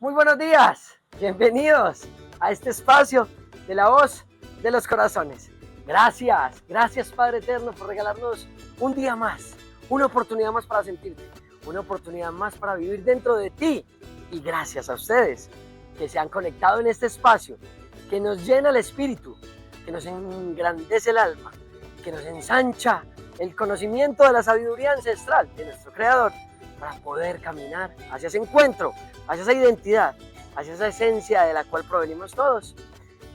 Muy buenos días, bienvenidos a este espacio de la voz de los corazones. Gracias Padre Eterno por regalarnos un día más, una oportunidad más para sentirte, una oportunidad más para vivir dentro de ti. Y gracias a ustedes que se han conectado en este espacio, que nos llena el espíritu, que nos engrandece el alma, que nos ensancha el conocimiento de la sabiduría ancestral de nuestro Creador para poder caminar hacia ese encuentro, hacia esa identidad, hacia esa esencia de la cual provenimos todos.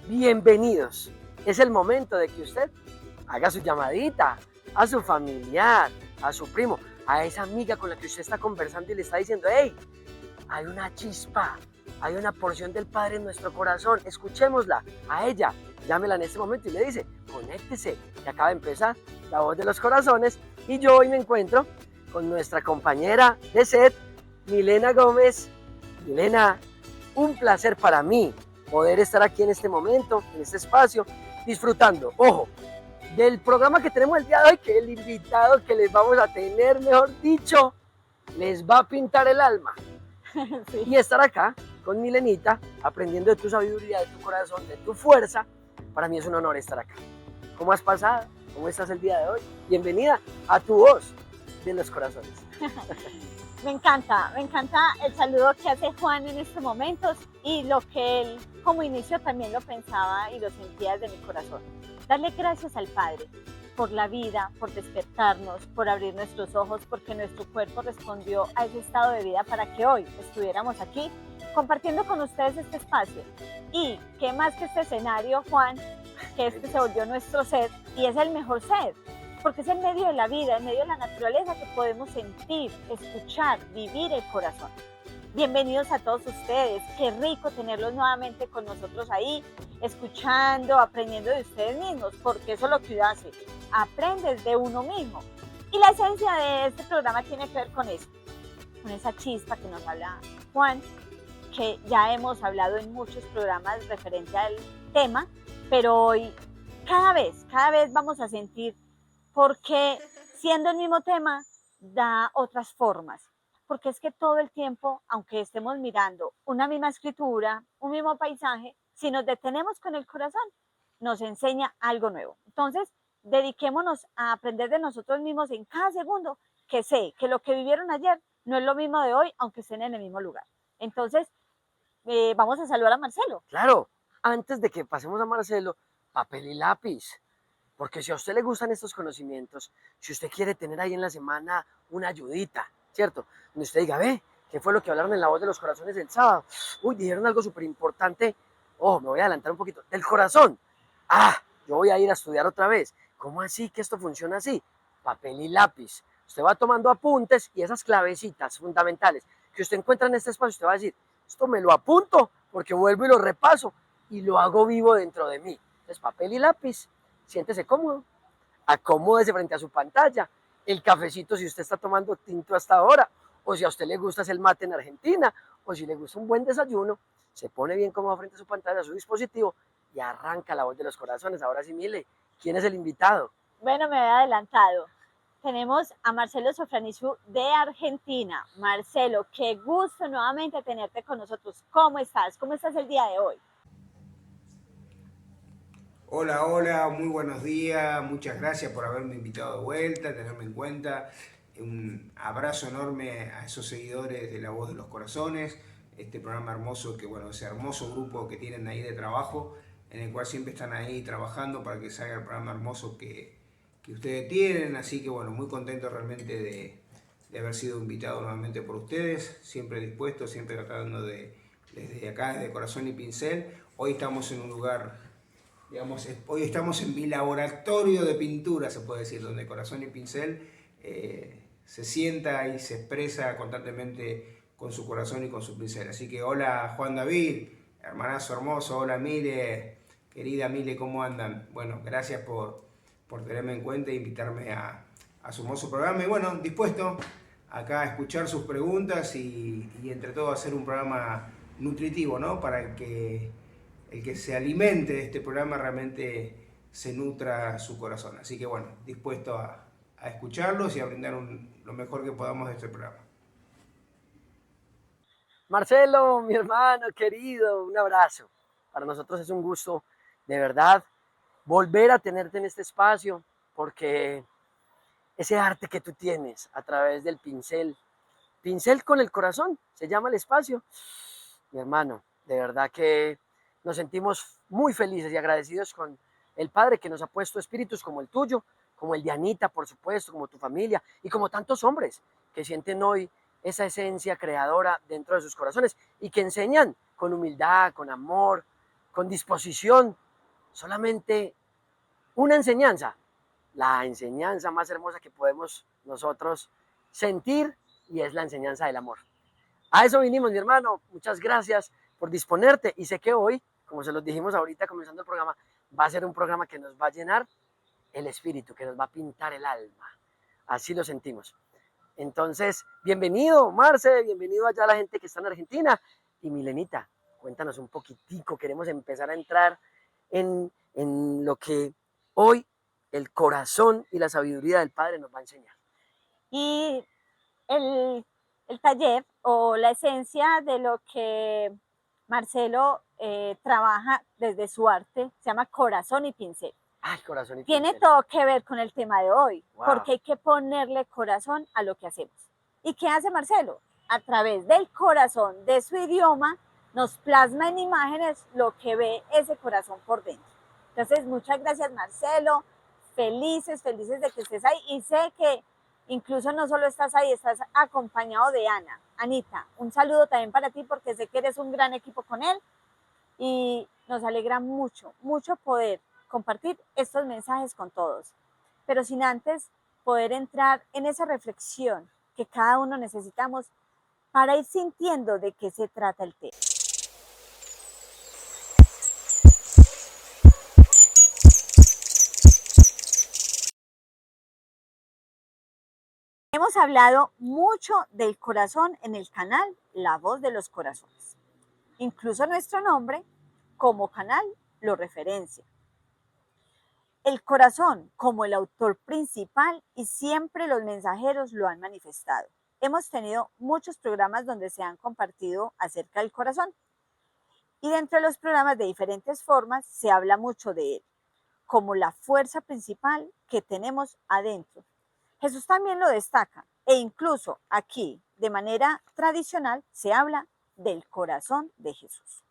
Bienvenidos. Es el momento de que usted haga su llamadita a su familiar, a su primo, a esa amiga con la que usted está conversando y le está diciendo: hey, hay una chispa, hay una porción del Padre en nuestro corazón, escuchémosla. A ella, llámela en este momento y le dice: conéctese, que acaba de empezar la voz de los corazones. Y yo hoy me encuentro con nuestra compañera de set, Milena Gómez. Milena, un placer para mí poder estar aquí en este momento, en este espacio, disfrutando, ojo, del programa que tenemos el día de hoy, que el invitado que les vamos a tener, mejor dicho, les va a pintar el alma. Sí. Y estar acá con Milenita, aprendiendo de tu sabiduría, de tu corazón, de tu fuerza, para mí es un honor estar acá. ¿Cómo has pasado? ¿Cómo estás el día de hoy? Bienvenida a tu voz de los corazones. Me encanta el saludo que hace Juan en estos momentos y lo que él como inicio también lo pensaba y lo sentía desde mi corazón. Darle gracias al Padre por la vida, por despertarnos, por abrir nuestros ojos, porque nuestro cuerpo respondió a ese estado de vida para que hoy estuviéramos aquí compartiendo con ustedes este espacio. Y qué más que este escenario, Juan, que este se volvió nuestro set y es el mejor set, porque es en medio de la vida, en medio de la naturaleza que podemos sentir, escuchar, vivir el corazón. Bienvenidos a todos ustedes, qué rico tenerlos nuevamente con nosotros ahí, escuchando, aprendiendo de ustedes mismos, porque eso es lo que uno hace, aprendes de uno mismo. Y la esencia de este programa tiene que ver con eso, con esa chispa que nos habla Juan, que ya hemos hablado en muchos programas referente al tema, pero hoy cada vez vamos a sentir porque siendo el mismo tema, da otras formas. Porque es que todo el tiempo, aunque estemos mirando una misma escritura, un mismo paisaje, si nos detenemos con el corazón, nos enseña algo nuevo. Entonces, dediquémonos a aprender de nosotros mismos en cada segundo, que sé que lo que vivieron ayer no es lo mismo de hoy, aunque estén en el mismo lugar. Entonces, vamos a saludar a Marcelo. Claro, antes de que pasemos a Marcelo, papel y lápiz. Porque si a usted le gustan estos conocimientos, si usted quiere tener ahí en la semana una ayudita, ¿cierto? Donde usted diga: ve, ¿qué fue lo que hablaron en la voz de los corazones el sábado? Uy, dijeron algo súper importante. Oh, me voy a adelantar un poquito. Del corazón. Ah, yo voy a ir a estudiar otra vez. ¿Cómo así que esto funciona así? Papel y lápiz. Usted va tomando apuntes y esas clavecitas fundamentales que usted encuentra en este espacio, usted va a decir: esto me lo apunto porque vuelvo y lo repaso y lo hago vivo dentro de mí. Entonces, papel y lápiz. Siéntese cómodo, acomódese frente a su pantalla, el cafecito si usted está tomando tinto hasta ahora, o si a usted le gusta es el mate en Argentina, o si le gusta un buen desayuno, se pone bien cómodo frente a su pantalla, a su dispositivo, y arranca la voz de los corazones. Ahora sí, Mile, ¿quién es el invitado? Bueno, me había adelantado. Tenemos a Marcelo Sofranichu de Argentina. Marcelo, qué gusto nuevamente tenerte con nosotros. ¿Cómo estás? ¿Cómo estás el día de hoy? Hola, muy buenos días, muchas gracias por haberme invitado de vuelta, tenerme en cuenta. Un abrazo enorme a esos seguidores de La Voz de los Corazones, este programa hermoso, ese hermoso grupo que tienen ahí de trabajo, en el cual siempre están ahí trabajando para que salga el programa hermoso que ustedes tienen. Así que muy contento realmente de haber sido invitado nuevamente por ustedes, siempre dispuesto, siempre tratando desde acá, desde Corazón y Pincel. Hoy estamos en un lugar, hoy estamos en mi laboratorio de pintura, se puede decir, donde Corazón y Pincel se sienta y se expresa constantemente con su corazón y con su pincel. Así que hola Juan David, hermanazo hermoso, hola Mile, querida Mile, ¿cómo andan? Bueno, gracias por tenerme en cuenta e invitarme a su hermoso programa. Y dispuesto acá a escuchar sus preguntas y entre todo hacer un programa nutritivo, ¿no? Para que el que se alimente de este programa realmente se nutra su corazón. Así que dispuesto a escucharlos y a brindar lo mejor que podamos de este programa. Marcelo, mi hermano querido, un abrazo. Para nosotros es un gusto, de verdad, volver a tenerte en este espacio, porque ese arte que tú tienes a través del pincel, pincel con el corazón, se llama el espacio. Mi hermano, de verdad que nos sentimos muy felices y agradecidos con el Padre que nos ha puesto espíritus como el tuyo, como el de Anita, por supuesto, como tu familia y como tantos hombres que sienten hoy esa esencia creadora dentro de sus corazones y que enseñan con humildad, con amor, con disposición, solamente una enseñanza, la enseñanza más hermosa que podemos nosotros sentir, y es la enseñanza del amor. A eso vinimos, mi hermano. Muchas gracias por disponerte. Y sé que hoy, como se los dijimos ahorita comenzando el programa, va a ser un programa que nos va a llenar el espíritu, que nos va a pintar el alma. Así lo sentimos. Entonces, bienvenido, Marce, bienvenido allá a la gente que está en Argentina. Y Milenita, cuéntanos un poquitico. Queremos empezar a entrar en lo que hoy el corazón y la sabiduría del Padre nos va a enseñar. Y el taller o la esencia de lo que Marcelo trabaja desde su arte se llama Corazón y Pincel. Ay, corazón y Tiene pincel. todo que ver con el tema de hoy, Wow. porque hay que ponerle corazón a lo que hacemos. ¿Y qué hace Marcelo? A través del corazón, de su idioma, nos plasma en imágenes lo que ve ese corazón por dentro. Entonces, muchas gracias, Marcelo. Felices de que estés ahí. Y sé que incluso no solo estás ahí, estás acompañado de Ana. Anita, un saludo también para ti porque sé que eres un gran equipo con él y nos alegra mucho, mucho poder compartir estos mensajes con todos. Pero sin antes poder entrar en esa reflexión que cada uno necesitamos para ir sintiendo de qué se trata el tema. Hemos hablado mucho del corazón en el canal La Voz de los Corazones. Incluso nuestro nombre como canal lo referencia. El corazón como el autor principal y siempre los mensajeros lo han manifestado. Hemos tenido muchos programas donde se han compartido acerca del corazón y dentro de los programas de diferentes formas se habla mucho de él como la fuerza principal que tenemos adentro. Jesús también lo destaca e incluso aquí de manera tradicional se habla del corazón de Jesús.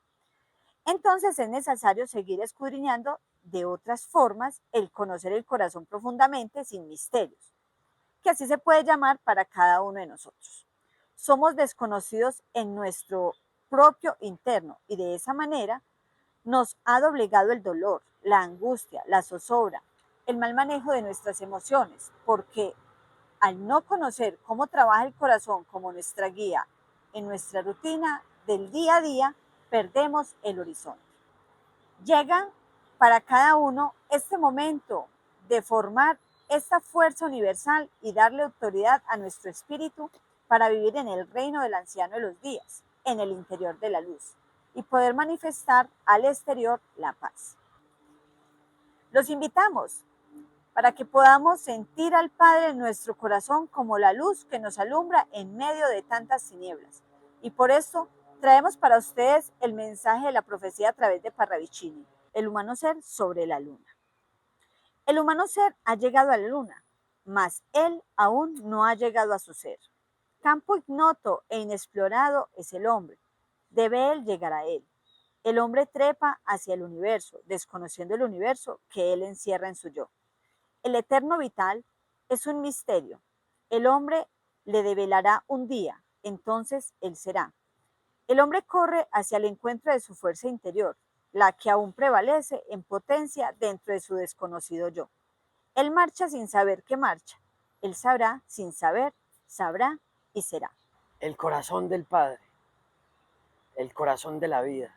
Entonces es necesario seguir escudriñando de otras formas el conocer el corazón profundamente sin misterios, que así se puede llamar para cada uno de nosotros. Somos desconocidos en nuestro propio interno y de esa manera nos ha doblegado el dolor, la angustia, la zozobra, el mal manejo de nuestras emociones, porque al no conocer cómo trabaja el corazón como nuestra guía en nuestra rutina del día a día, perdemos el horizonte. Llega para cada uno este momento de formar esta fuerza universal y darle autoridad a nuestro espíritu para vivir en el reino del anciano de los días, en el interior de la luz, y poder manifestar al exterior la paz. Los invitamos para que podamos sentir al Padre en nuestro corazón como la luz que nos alumbra en medio de tantas tinieblas. Y por eso traemos para ustedes el mensaje de la profecía a través de Parravicini, el humano ser sobre la luna. El humano ser ha llegado a la luna, mas él aún no ha llegado a su ser. Campo ignoto e inexplorado es el hombre. Debe él llegar a él. El hombre trepa hacia el universo, desconociendo el universo que él encierra en su yo. El eterno vital es un misterio. El hombre le develará un día, entonces él será. El hombre corre hacia el encuentro de su fuerza interior, la que aún prevalece en potencia dentro de su desconocido yo. Él marcha sin saber que marcha. Él sabrá sin saber, sabrá y será. El corazón del Padre, el corazón de la vida,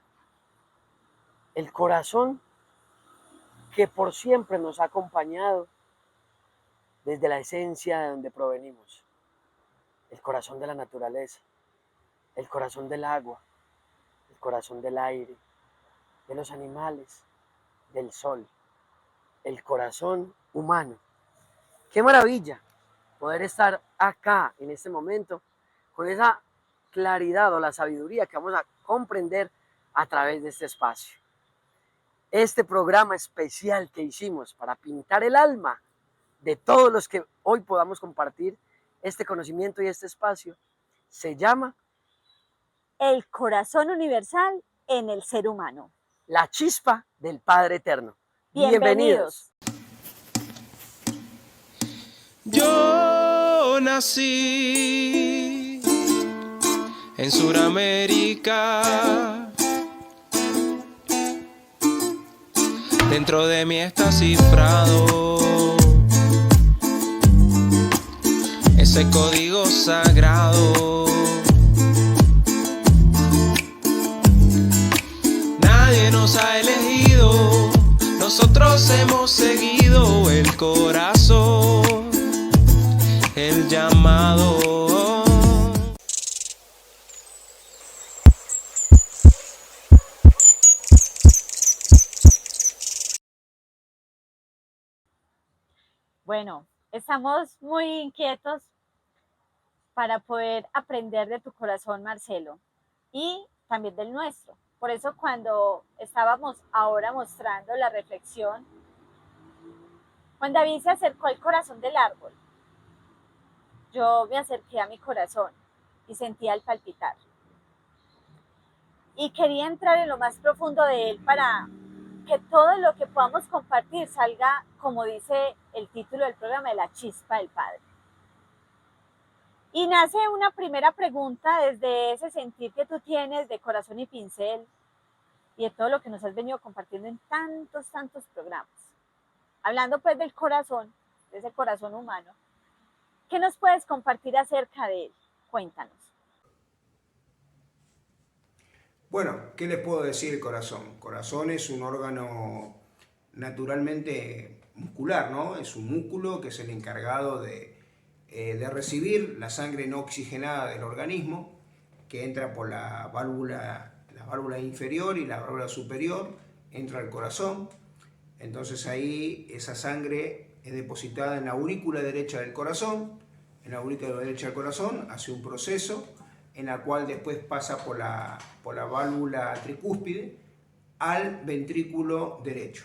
el corazón que por siempre nos ha acompañado desde la esencia de donde provenimos, el corazón de la naturaleza, el corazón del agua, el corazón del aire, de los animales, del sol, el corazón humano. ¡Qué maravilla poder estar acá en este momento con esa claridad o la sabiduría que vamos a comprender a través de este espacio. Este programa especial que hicimos para pintar el alma de todos los que hoy podamos compartir este conocimiento y este espacio se llama El corazón universal en el ser humano. La chispa del Padre Eterno. Bienvenidos. Yo nací en Suramérica. Dentro de mí está cifrado ese código sagrado. Nadie nos ha elegido, nosotros hemos seguido el corazón, el llamado. Bueno, estamos muy inquietos para poder aprender de tu corazón, Marcelo, y también del nuestro. Por eso cuando estábamos ahora mostrando la reflexión, Juan David se acercó al corazón del árbol. Yo me acerqué a mi corazón y sentía el palpitar. Y quería entrar en lo más profundo de él para que todo lo que podamos compartir salga, como dice el título del programa, de la chispa del Padre. Y nace una primera pregunta desde ese sentir que tú tienes de corazón y pincel y de todo lo que nos has venido compartiendo en tantos programas. Hablando pues del corazón, de ese corazón humano, ¿qué nos puedes compartir acerca de él? Cuéntanos. Bueno, ¿qué les puedo decir del corazón? Corazón es un órgano naturalmente muscular, ¿no? Es un músculo que es el encargado de recibir la sangre no oxigenada del organismo, que entra por la válvula inferior y la válvula superior, entra al corazón. Entonces ahí esa sangre es depositada en la aurícula derecha del corazón. En la aurícula derecha del corazón hace un proceso en la cual después pasa por la válvula tricúspide al ventrículo derecho.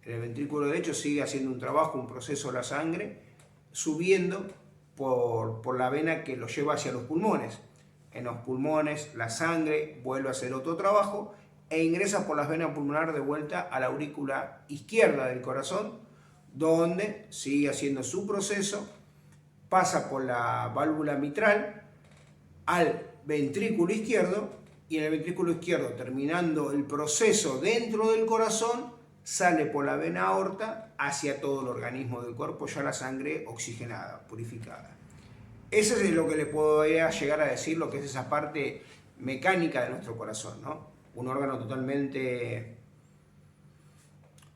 En el ventrículo derecho sigue haciendo un trabajo, un proceso la sangre, subiendo por la vena que lo lleva hacia los pulmones. En los pulmones la sangre vuelve a hacer otro trabajo e ingresa por las venas pulmonares de vuelta a la aurícula izquierda del corazón, donde sigue haciendo su proceso, pasa por la válvula mitral al ventrículo izquierdo, y en el ventrículo izquierdo, terminando el proceso dentro del corazón, sale por la vena aorta hacia todo el organismo del cuerpo, ya la sangre oxigenada, purificada. Eso es lo que le puedo llegar a decir, lo que es esa parte mecánica de nuestro corazón, ¿no? Un órgano totalmente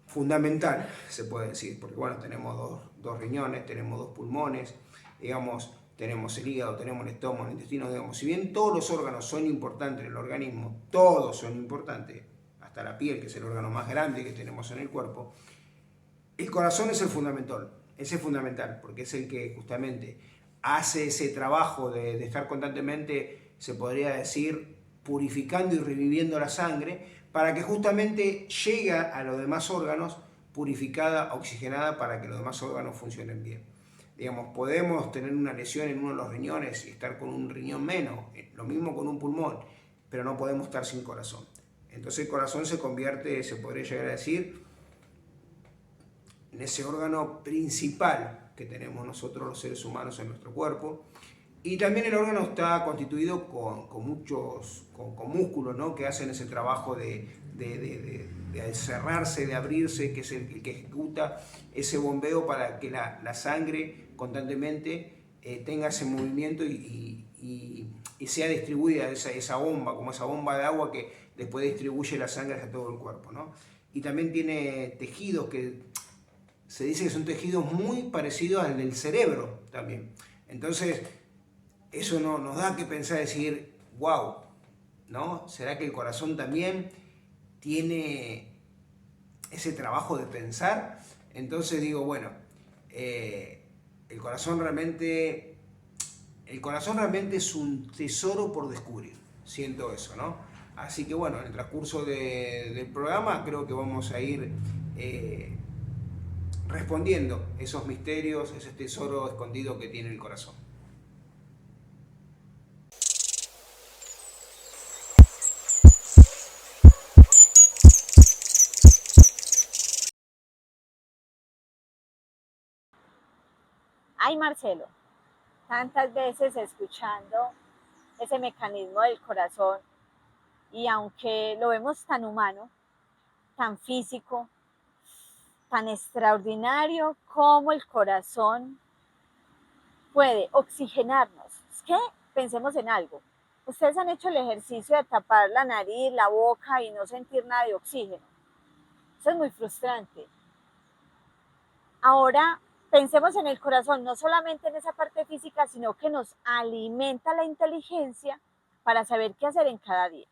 fundamental, se puede decir, porque bueno, tenemos dos riñones, tenemos dos pulmones, digamos, tenemos el hígado, tenemos el estómago, el intestino, digamos, si bien todos los órganos son importantes en el organismo, todos son importantes, hasta la piel, que es el órgano más grande que tenemos en el cuerpo, el corazón es el fundamental, ese es fundamental, porque es el que justamente hace ese trabajo de estar constantemente, se podría decir, purificando y reviviendo la sangre, para que justamente llegue a los demás órganos purificada, oxigenada, para que los demás órganos funcionen bien. Digamos, podemos tener una lesión en uno de los riñones y estar con un riñón menos, lo mismo con un pulmón, pero no podemos estar sin corazón. Entonces el corazón se convierte, se podría llegar a decir, en ese órgano principal que tenemos nosotros los seres humanos en nuestro cuerpo. Y también el órgano está constituido con músculos, ¿no? Que hacen ese trabajo de cerrarse, de abrirse, que es el que ejecuta ese bombeo para que la sangre constantemente tenga ese movimiento y sea distribuida esa bomba, como esa bomba de agua que después distribuye la sangre hacia todo el cuerpo, ¿no? Y también tiene tejidos que se dice que son tejidos muy parecidos al del cerebro también. Entonces, eso nos da que pensar, decir, wow, ¿no? ¿Será que el corazón también tiene ese trabajo de pensar? Entonces digo, bueno, el corazón realmente el corazón realmente es un tesoro por descubrir, siento eso, ¿no? Así que bueno, en el transcurso del programa creo que vamos a ir respondiendo esos misterios, ese tesoro escondido que tiene el corazón. Ay, Marcelo, tantas veces escuchando ese mecanismo del corazón y aunque lo vemos tan humano, tan físico, tan extraordinario como el corazón puede oxigenarnos. Es que pensemos en algo. Ustedes han hecho el ejercicio de tapar la nariz, la boca y no sentir nada de oxígeno. Eso es muy frustrante. Ahora pensemos en el corazón, no solamente en esa parte física, sino que nos alimenta la inteligencia para saber qué hacer en cada día.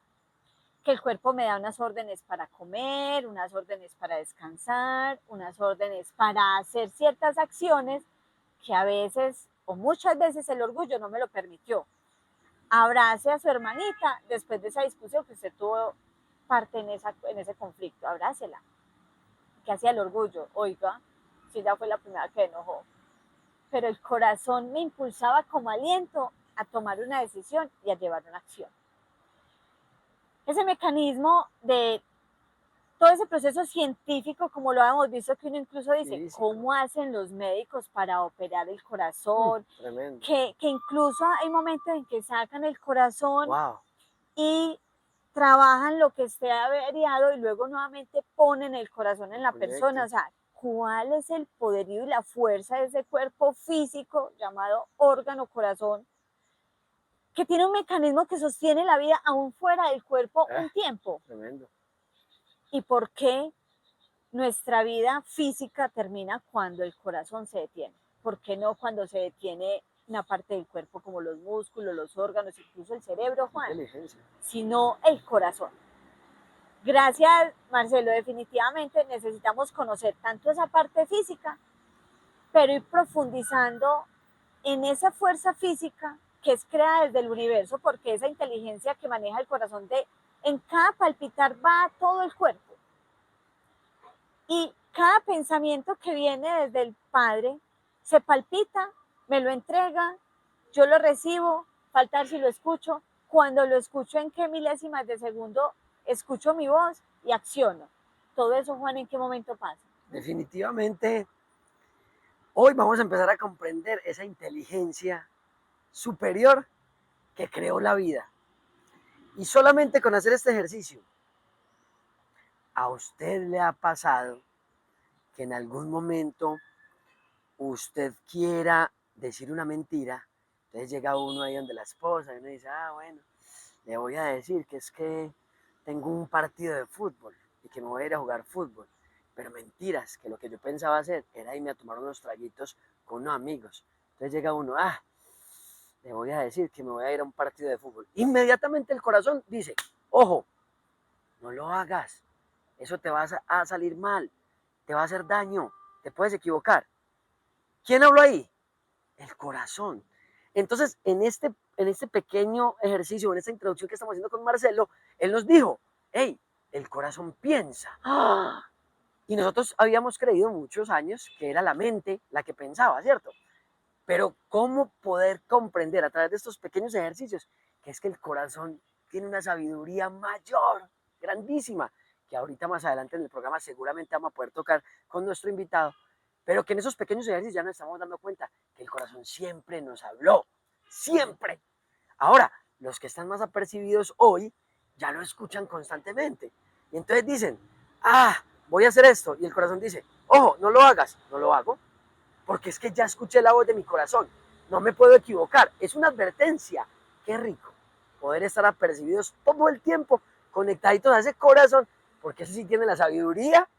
Que el cuerpo me da unas órdenes para comer, unas órdenes para descansar, unas órdenes para hacer ciertas acciones que a veces o muchas veces el orgullo no me lo permitió. Abrace a su hermanita después de esa discusión que usted tuvo parte en ese conflicto, abrácela. ¿Qué hacía el orgullo? Oiga, si ella fue la primera que enojó. Pero el corazón me impulsaba como aliento a tomar una decisión y a llevar una acción. Ese mecanismo de todo ese proceso científico, como lo hemos visto, que uno incluso dice, Físico. ¿cómo hacen los médicos para operar el corazón? Tremendo. Que incluso hay momentos en que sacan el corazón Wow. y trabajan lo que esté averiado y luego nuevamente ponen el corazón en la persona. O sea, ¿cuál es el poderío y la fuerza de ese cuerpo físico llamado órgano corazón, que tiene un mecanismo que sostiene la vida aún fuera del cuerpo un tiempo? Tremendo. ¿Y por qué nuestra vida física termina cuando el corazón se detiene? ¿Por qué no cuando se detiene una parte del cuerpo como los músculos, los órganos, incluso el cerebro, Juan? Inteligencia. Sino el corazón. Gracias, Marcelo, definitivamente necesitamos conocer tanto esa parte física, pero ir profundizando en esa fuerza física que es creada desde el universo, porque esa inteligencia que maneja el corazón en cada palpitar va a todo el cuerpo. Y cada pensamiento que viene desde el Padre se palpita, me lo entrega, yo lo recibo, faltar si lo escucho, cuando lo escucho en qué milésimas de segundo escucho mi voz y acciono. Todo eso, Juan, ¿en qué momento pasa? Definitivamente, hoy vamos a empezar a comprender esa inteligencia superior que creó la vida. Y solamente con hacer este ejercicio, ¿a usted le ha pasado que en algún momento usted quiera decir una mentira? Entonces llega uno ahí donde la esposa y uno dice, bueno, le voy a decir que es que tengo un partido de fútbol y que me voy a ir a jugar fútbol. Pero mentiras, que lo que yo pensaba hacer era irme a tomar unos traguitos con unos amigos. Entonces llega uno, le voy a decir que me voy a ir a un partido de fútbol. Inmediatamente el corazón dice, ojo, no lo hagas, eso te va a salir mal, te va a hacer daño, te puedes equivocar. ¿Quién habló ahí? El corazón. Entonces, en este pequeño ejercicio, en esta introducción que estamos haciendo con Marcelo, él nos dijo, hey, el corazón piensa. Y nosotros habíamos creído muchos años que era la mente la que pensaba, ¿cierto? Pero ¿cómo poder comprender a través de estos pequeños ejercicios que es que el corazón tiene una sabiduría mayor, grandísima, que ahorita más adelante en el programa seguramente vamos a poder tocar con nuestro invitado, pero que en esos pequeños ejercicios ya nos estamos dando cuenta que el corazón siempre nos habló, siempre. Ahora, los que están más apercibidos hoy ya lo escuchan constantemente y entonces dicen, voy a hacer esto, y el corazón dice, ojo, no lo hagas, no lo hago, porque es que ya escuché la voz de mi corazón, no me puedo equivocar, es una advertencia. Qué rico poder estar apercibidos todo el tiempo, conectaditos a ese corazón, porque ese sí tiene la sabiduría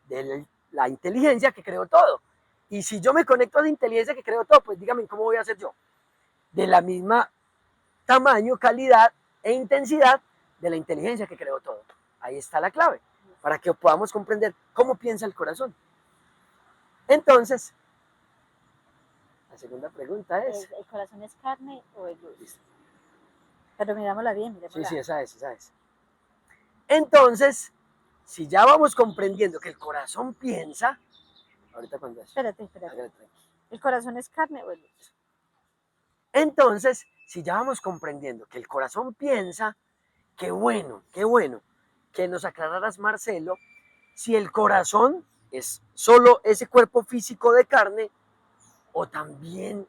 de la inteligencia que creó todo. Y si yo me conecto a la inteligencia que creó todo, pues dígame, ¿cómo voy a hacer yo? De la misma tamaño, calidad e intensidad de la inteligencia que creó todo. Ahí está la clave, para que podamos comprender cómo piensa el corazón. Entonces, segunda pregunta es... ¿El corazón es carne o es luz? Pero mirámosla bien, mirámosla. Sí, esa es. Entonces, si ya vamos comprendiendo que el corazón piensa, ahorita cuando es. Espérate. ¿El corazón es carne o es luz? Entonces, si ya vamos comprendiendo que el corazón piensa, qué bueno que nos aclararas, Marcelo, si el corazón es solo ese cuerpo físico de carne o también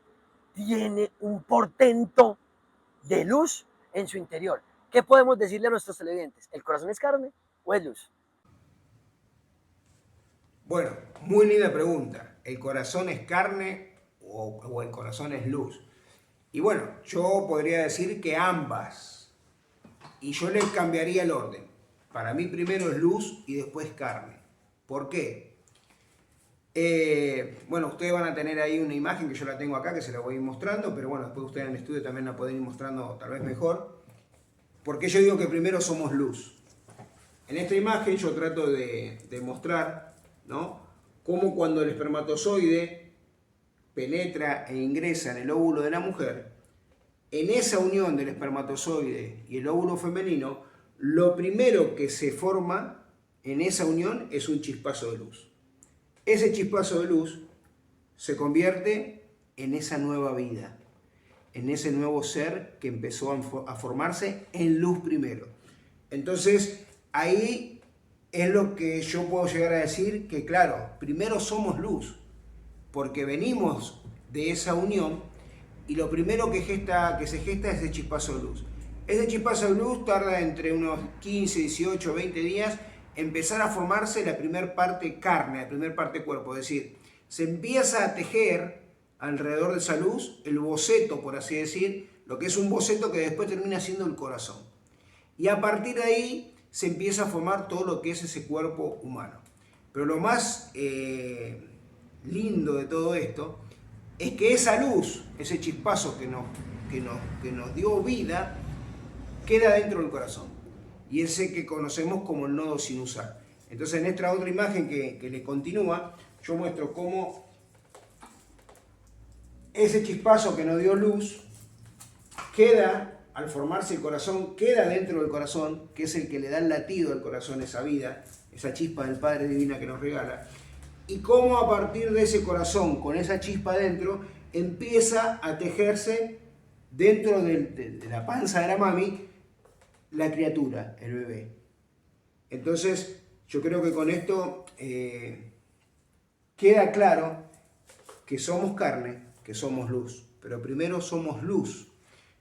tiene un portento de luz en su interior. ¿Qué podemos decirle a nuestros televidentes? ¿El corazón es carne o es luz? Bueno, muy linda pregunta. ¿El corazón es carne o el corazón es luz? Y bueno, yo podría decir que ambas. Y yo les cambiaría el orden. Para mí primero es luz y después carne. ¿Por qué? Bueno, ustedes van a tener ahí una imagen que yo la tengo acá, que se la voy a ir mostrando, pero bueno, después ustedes en el estudio también la pueden ir mostrando tal vez mejor. Porque yo digo que primero somos luz. En esta imagen yo trato de mostrar, ¿no?, cómo cuando el espermatozoide penetra e ingresa en el óvulo de la mujer, en esa unión del espermatozoide y el óvulo femenino, lo primero que se forma en esa unión es un chispazo de luz. Ese chispazo de luz se convierte en esa nueva vida, en ese nuevo ser que empezó a formarse en luz primero. Entonces, ahí es lo que yo puedo llegar a decir que, claro, primero somos luz, porque venimos de esa unión y lo primero que se gesta es el chispazo de luz. Ese chispazo de luz tarda entre unos 15, 18, 20 días empezar a formarse la primera parte carne, la primera parte cuerpo, es decir, se empieza a tejer alrededor de esa luz el boceto, por así decir, lo que es un boceto que después termina siendo el corazón. Y a partir de ahí se empieza a formar todo lo que es ese cuerpo humano. Pero lo más lindo de todo esto es que esa luz, ese chispazo que nos dio vida, queda dentro del corazón. Y ese que conocemos como el nodo sinusal. Entonces en esta otra imagen que le continúa, yo muestro cómo ese chispazo que nos dio luz queda, al formarse el corazón, queda dentro del corazón, que es el que le da el latido al corazón, esa vida, esa chispa del Padre Divina que nos regala. Y cómo a partir de ese corazón, con esa chispa dentro, empieza a tejerse dentro de la panza de la mami, la criatura, el bebé. Entonces, yo creo que con esto queda claro que somos carne, que somos luz, pero primero somos luz,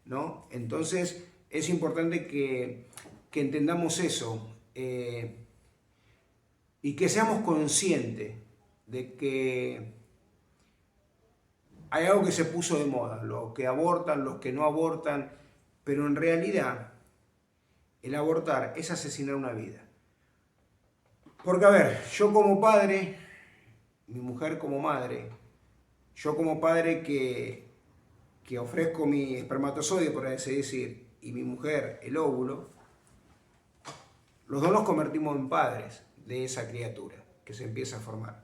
¿no? Entonces, es importante que entendamos eso y que seamos conscientes de que hay algo que se puso de moda, los que abortan, los que no abortan, pero en realidad el abortar es asesinar una vida. Porque, a ver, yo como padre, mi mujer como madre, yo como padre que ofrezco mi espermatozoide, por así decir, y mi mujer el óvulo, los dos nos convertimos en padres de esa criatura que se empieza a formar.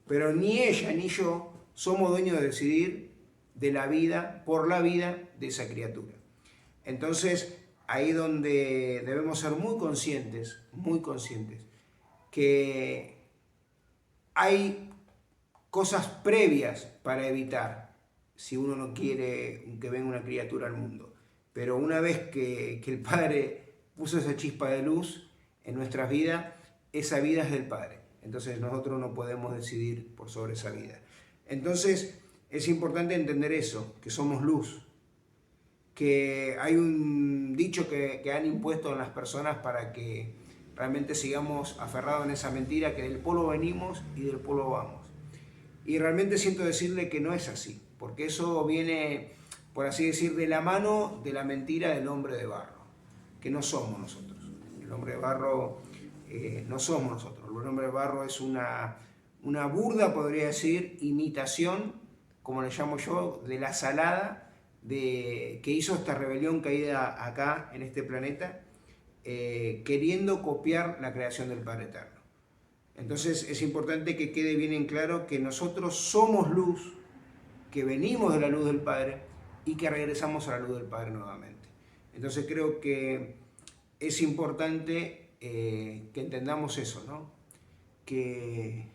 Pero ni ella ni yo somos dueños de decidir de la vida, por la vida de esa criatura. Entonces, ahí donde debemos ser muy conscientes, que hay cosas previas para evitar si uno no quiere que venga una criatura al mundo. Pero una vez que el Padre puso esa chispa de luz en nuestras vidas, esa vida es del Padre. Entonces nosotros no podemos decidir por sobre esa vida. Entonces es importante entender eso, que somos luz. Que hay un dicho que han impuesto en las personas para que realmente sigamos aferrados en esa mentira, que del polvo venimos y del polvo vamos. Y realmente siento decirle que no es así, porque eso viene, por así decir, de la mano de la mentira del hombre de barro, que no somos nosotros. El hombre de barro no somos nosotros. El hombre de barro es una burda, podría decir, imitación, como le llamo yo, de la salada que hizo esta rebelión caída acá en este planeta, queriendo copiar la creación del Padre Eterno. Entonces es importante que quede bien en claro que nosotros somos luz, que venimos de la luz del Padre y que regresamos a la luz del Padre nuevamente. Entonces creo que es importante que entendamos eso, ¿no? Que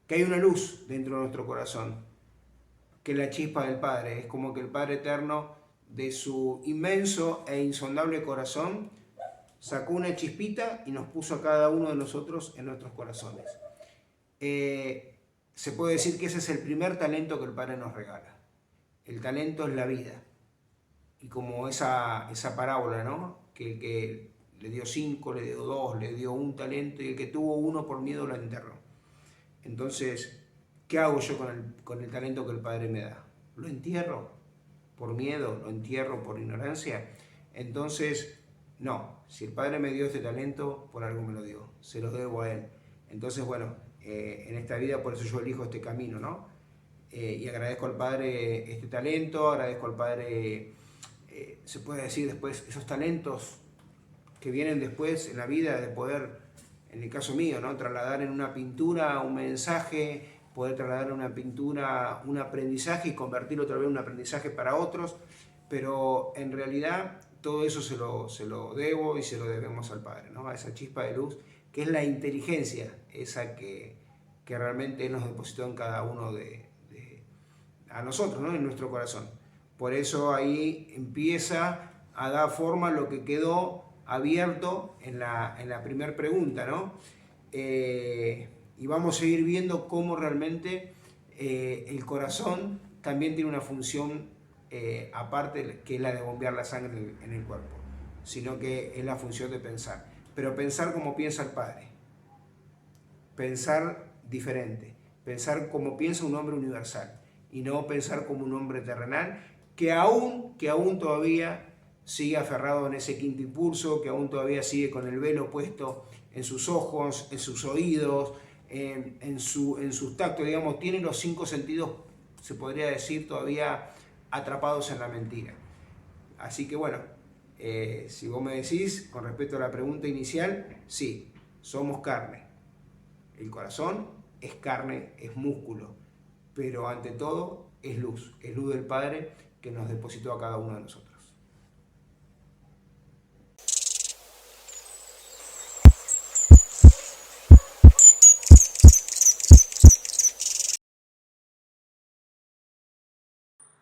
hay una luz dentro de nuestro corazón, que es la chispa del Padre. Es como que el Padre Eterno, de su inmenso e insondable corazón, sacó una chispita y nos puso a cada uno de nosotros en nuestros corazones. Se puede decir que ese es el primer talento que el Padre nos regala. El talento es la vida. Y como esa parábola, ¿no? Que el que le dio 5, le dio 2, le dio un talento, y el que tuvo 1 por miedo lo enterró. Entonces, ¿qué hago yo con el talento que el Padre me da? ¿Lo entierro por miedo? ¿Lo entierro por ignorancia? Entonces, no. Si el Padre me dio este talento, por algo me lo dio. Se lo debo a Él. Entonces, bueno, en esta vida por eso yo elijo este camino, ¿no? Y agradezco al Padre este talento, agradezco al Padre, se puede decir después, esos talentos que vienen después en la vida, de poder, en el caso mío, ¿no? Trasladar en una pintura un mensaje, poder trasladar en una pintura un aprendizaje y convertirlo otra vez en un aprendizaje para otros, pero en realidad todo eso se lo debo y se lo debemos al Padre, ¿no? A esa chispa de luz, que es la inteligencia, esa que realmente Él nos depositó en cada uno a nosotros, ¿no? En nuestro corazón. Por eso ahí empieza a dar forma a lo que quedó abierto en la primera pregunta, ¿no? Y vamos a ir viendo cómo realmente el corazón también tiene una función aparte, que es la de bombear la sangre en el cuerpo, sino que es la función de pensar. Pero pensar como piensa el Padre, pensar diferente, pensar como piensa un hombre universal y no pensar como un hombre terrenal que aún todavía sigue aferrado en ese quinto impulso, que aún todavía sigue con el velo puesto en sus ojos, en sus oídos, en sus tactos, digamos, tiene los 5 sentidos, se podría decir, todavía atrapados en la mentira. Así que bueno, si vos me decís, con respecto a la pregunta inicial, sí, somos carne. El corazón es carne, es músculo, pero ante todo es luz del Padre que nos depositó a cada uno de nosotros.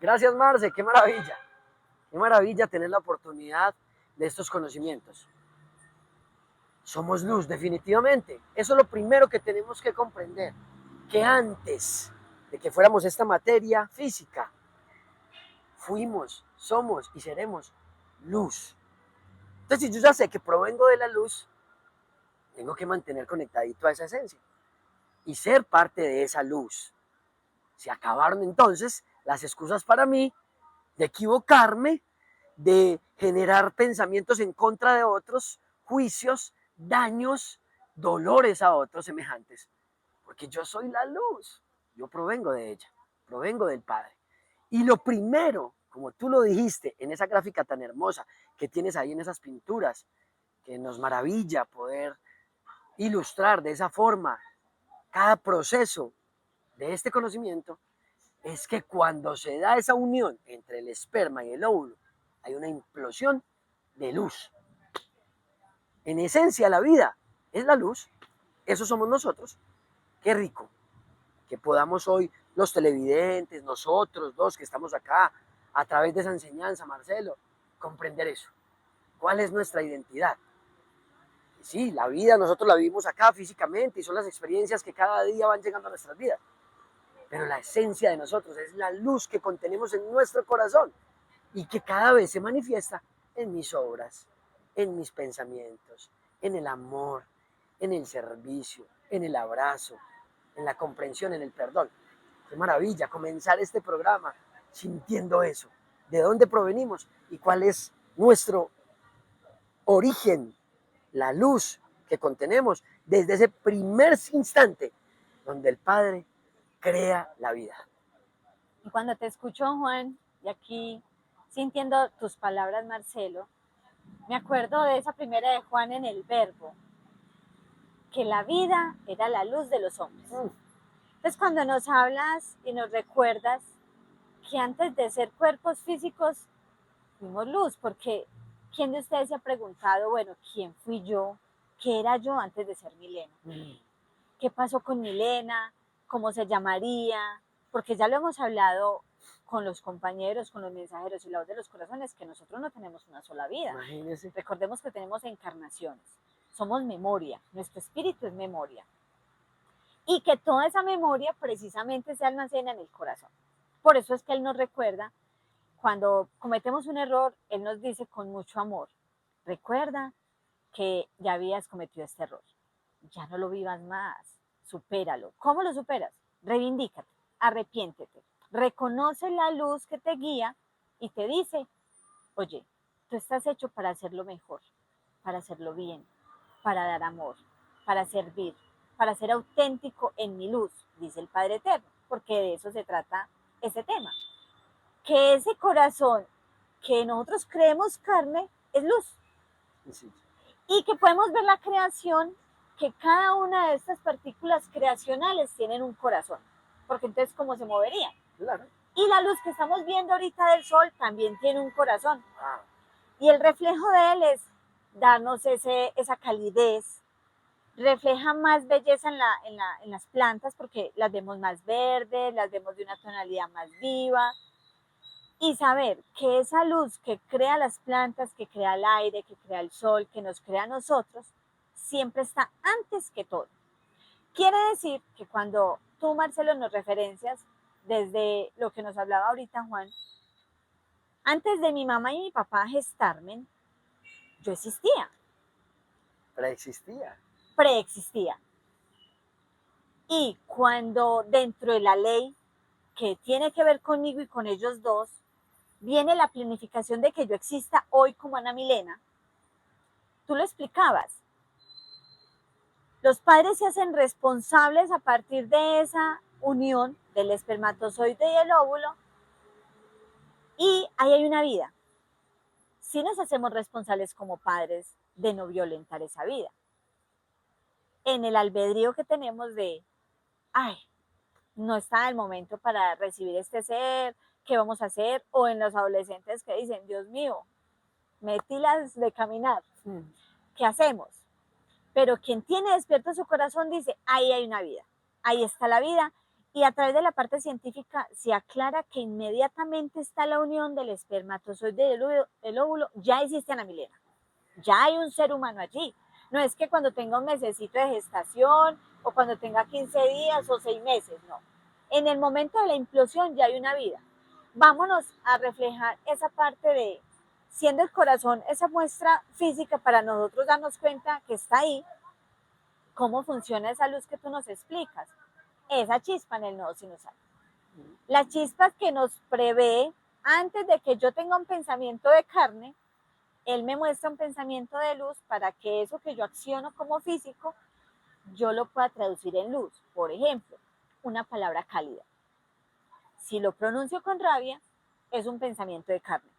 Gracias, Marce, qué maravilla. Qué maravilla tener la oportunidad de estos conocimientos. Somos luz, definitivamente. Eso es lo primero que tenemos que comprender, que antes de que fuéramos esta materia física, fuimos, somos y seremos luz. Entonces, si yo ya sé que provengo de la luz, tengo que mantener conectadito a esa esencia y ser parte de esa luz. Se acabaron entonces las excusas para mí de equivocarme, de generar pensamientos en contra de otros, juicios, daños, dolores a otros semejantes. Porque yo soy la luz, yo provengo de ella, provengo del Padre. Y lo primero, como tú lo dijiste en esa gráfica tan hermosa que tienes ahí en esas pinturas, que nos maravilla poder ilustrar de esa forma cada proceso de este conocimiento, es que cuando se da esa unión entre el esperma y el óvulo, hay una implosión de luz. En esencia, la vida es la luz. Eso somos nosotros. Qué rico que podamos hoy, los televidentes, nosotros dos que estamos acá, a través de esa enseñanza, Marcelo, comprender eso. ¿Cuál es nuestra identidad? Y sí, la vida nosotros la vivimos acá físicamente y son las experiencias que cada día van llegando a nuestras vidas. Pero la esencia de nosotros es la luz que contenemos en nuestro corazón y que cada vez se manifiesta en mis obras, en mis pensamientos, en el amor, en el servicio, en el abrazo, en la comprensión, en el perdón. Qué maravilla comenzar este programa sintiendo eso, de dónde provenimos y cuál es nuestro origen, la luz que contenemos desde ese primer instante donde el Padre crea la vida. Y cuando te escucho, Juan, y aquí sintiendo tus palabras, Marcelo, me acuerdo de esa primera de Juan en el Verbo, que la vida era la luz de los hombres. Entonces, cuando nos hablas y nos recuerdas que antes de ser cuerpos físicos fuimos luz, porque ¿quién de ustedes se ha preguntado, bueno, quién fui yo? ¿Qué era yo antes de ser Milena? ¿Qué pasó con Milena? ¿Cómo se llamaría? Porque ya lo hemos hablado con los compañeros, con los mensajeros y la voz de los corazones, que nosotros no tenemos una sola vida. Imagínese. Recordemos que tenemos encarnaciones, somos memoria, nuestro espíritu es memoria. Y que toda esa memoria precisamente se almacena en el corazón. Por eso es que Él nos recuerda, cuando cometemos un error, Él nos dice con mucho amor, recuerda que ya habías cometido este error, ya no lo vivas más, supéralo. ¿Cómo lo superas? Reivindícate, arrepiéntete, reconoce la luz que te guía y te dice, oye, tú estás hecho para hacerlo mejor, para hacerlo bien, para dar amor, para servir, para ser auténtico en mi luz, dice el Padre Eterno, porque de eso se trata ese tema. Que ese corazón que nosotros creemos carne es luz. Sí. Y que podemos ver la creación, que cada una de estas partículas creacionales tienen un corazón, porque entonces ¿cómo se moverían? Claro. Y la luz que estamos viendo ahorita del sol también tiene un corazón. Ah, Y el reflejo de él es darnos esa calidez, refleja más belleza en las plantas porque las vemos más verdes, las vemos de una tonalidad más viva. Y saber que esa luz que crea las plantas, que crea el aire, que crea el sol, que nos crea a nosotros, siempre está antes que todo. Quiere decir que cuando tú, Marcelo, nos referencias desde lo que nos hablaba ahorita Juan, antes de mi mamá y mi papá gestarme, yo existía, preexistía. Y cuando dentro de la ley que tiene que ver conmigo y con ellos dos, viene la planificación de que yo exista hoy como Ana Milena, tú lo explicabas. Los padres se hacen responsables a partir de esa unión del espermatozoide y el óvulo, y ahí hay una vida. Sí nos hacemos responsables como padres de no violentar esa vida. En el albedrío que tenemos de, ay, no está el momento para recibir este ser, ¿qué vamos a hacer? O en los adolescentes que dicen, Dios mío, metí las de caminar, ¿qué hacemos? Pero quien tiene despierto su corazón dice, ahí hay una vida, ahí está la vida, y a través de la parte científica se aclara que inmediatamente está la unión del espermatozoide y del óvulo, ya existe Ana Milena, ya hay un ser humano allí. No es que cuando tenga un mesecito de gestación o cuando tenga 15 días o 6 meses, no. En el momento de la implosión ya hay una vida. Vámonos a reflejar esa parte de, siendo el corazón esa muestra física para nosotros darnos cuenta que está ahí, cómo funciona esa luz que tú nos explicas, esa chispa en el nodo sinusal. La chispa que nos prevé antes de que yo tenga un pensamiento de carne, él me muestra un pensamiento de luz para que eso que yo acciono como físico, yo lo pueda traducir en luz. Por ejemplo, una palabra cálida. Si lo pronuncio con rabia, es un pensamiento de carne.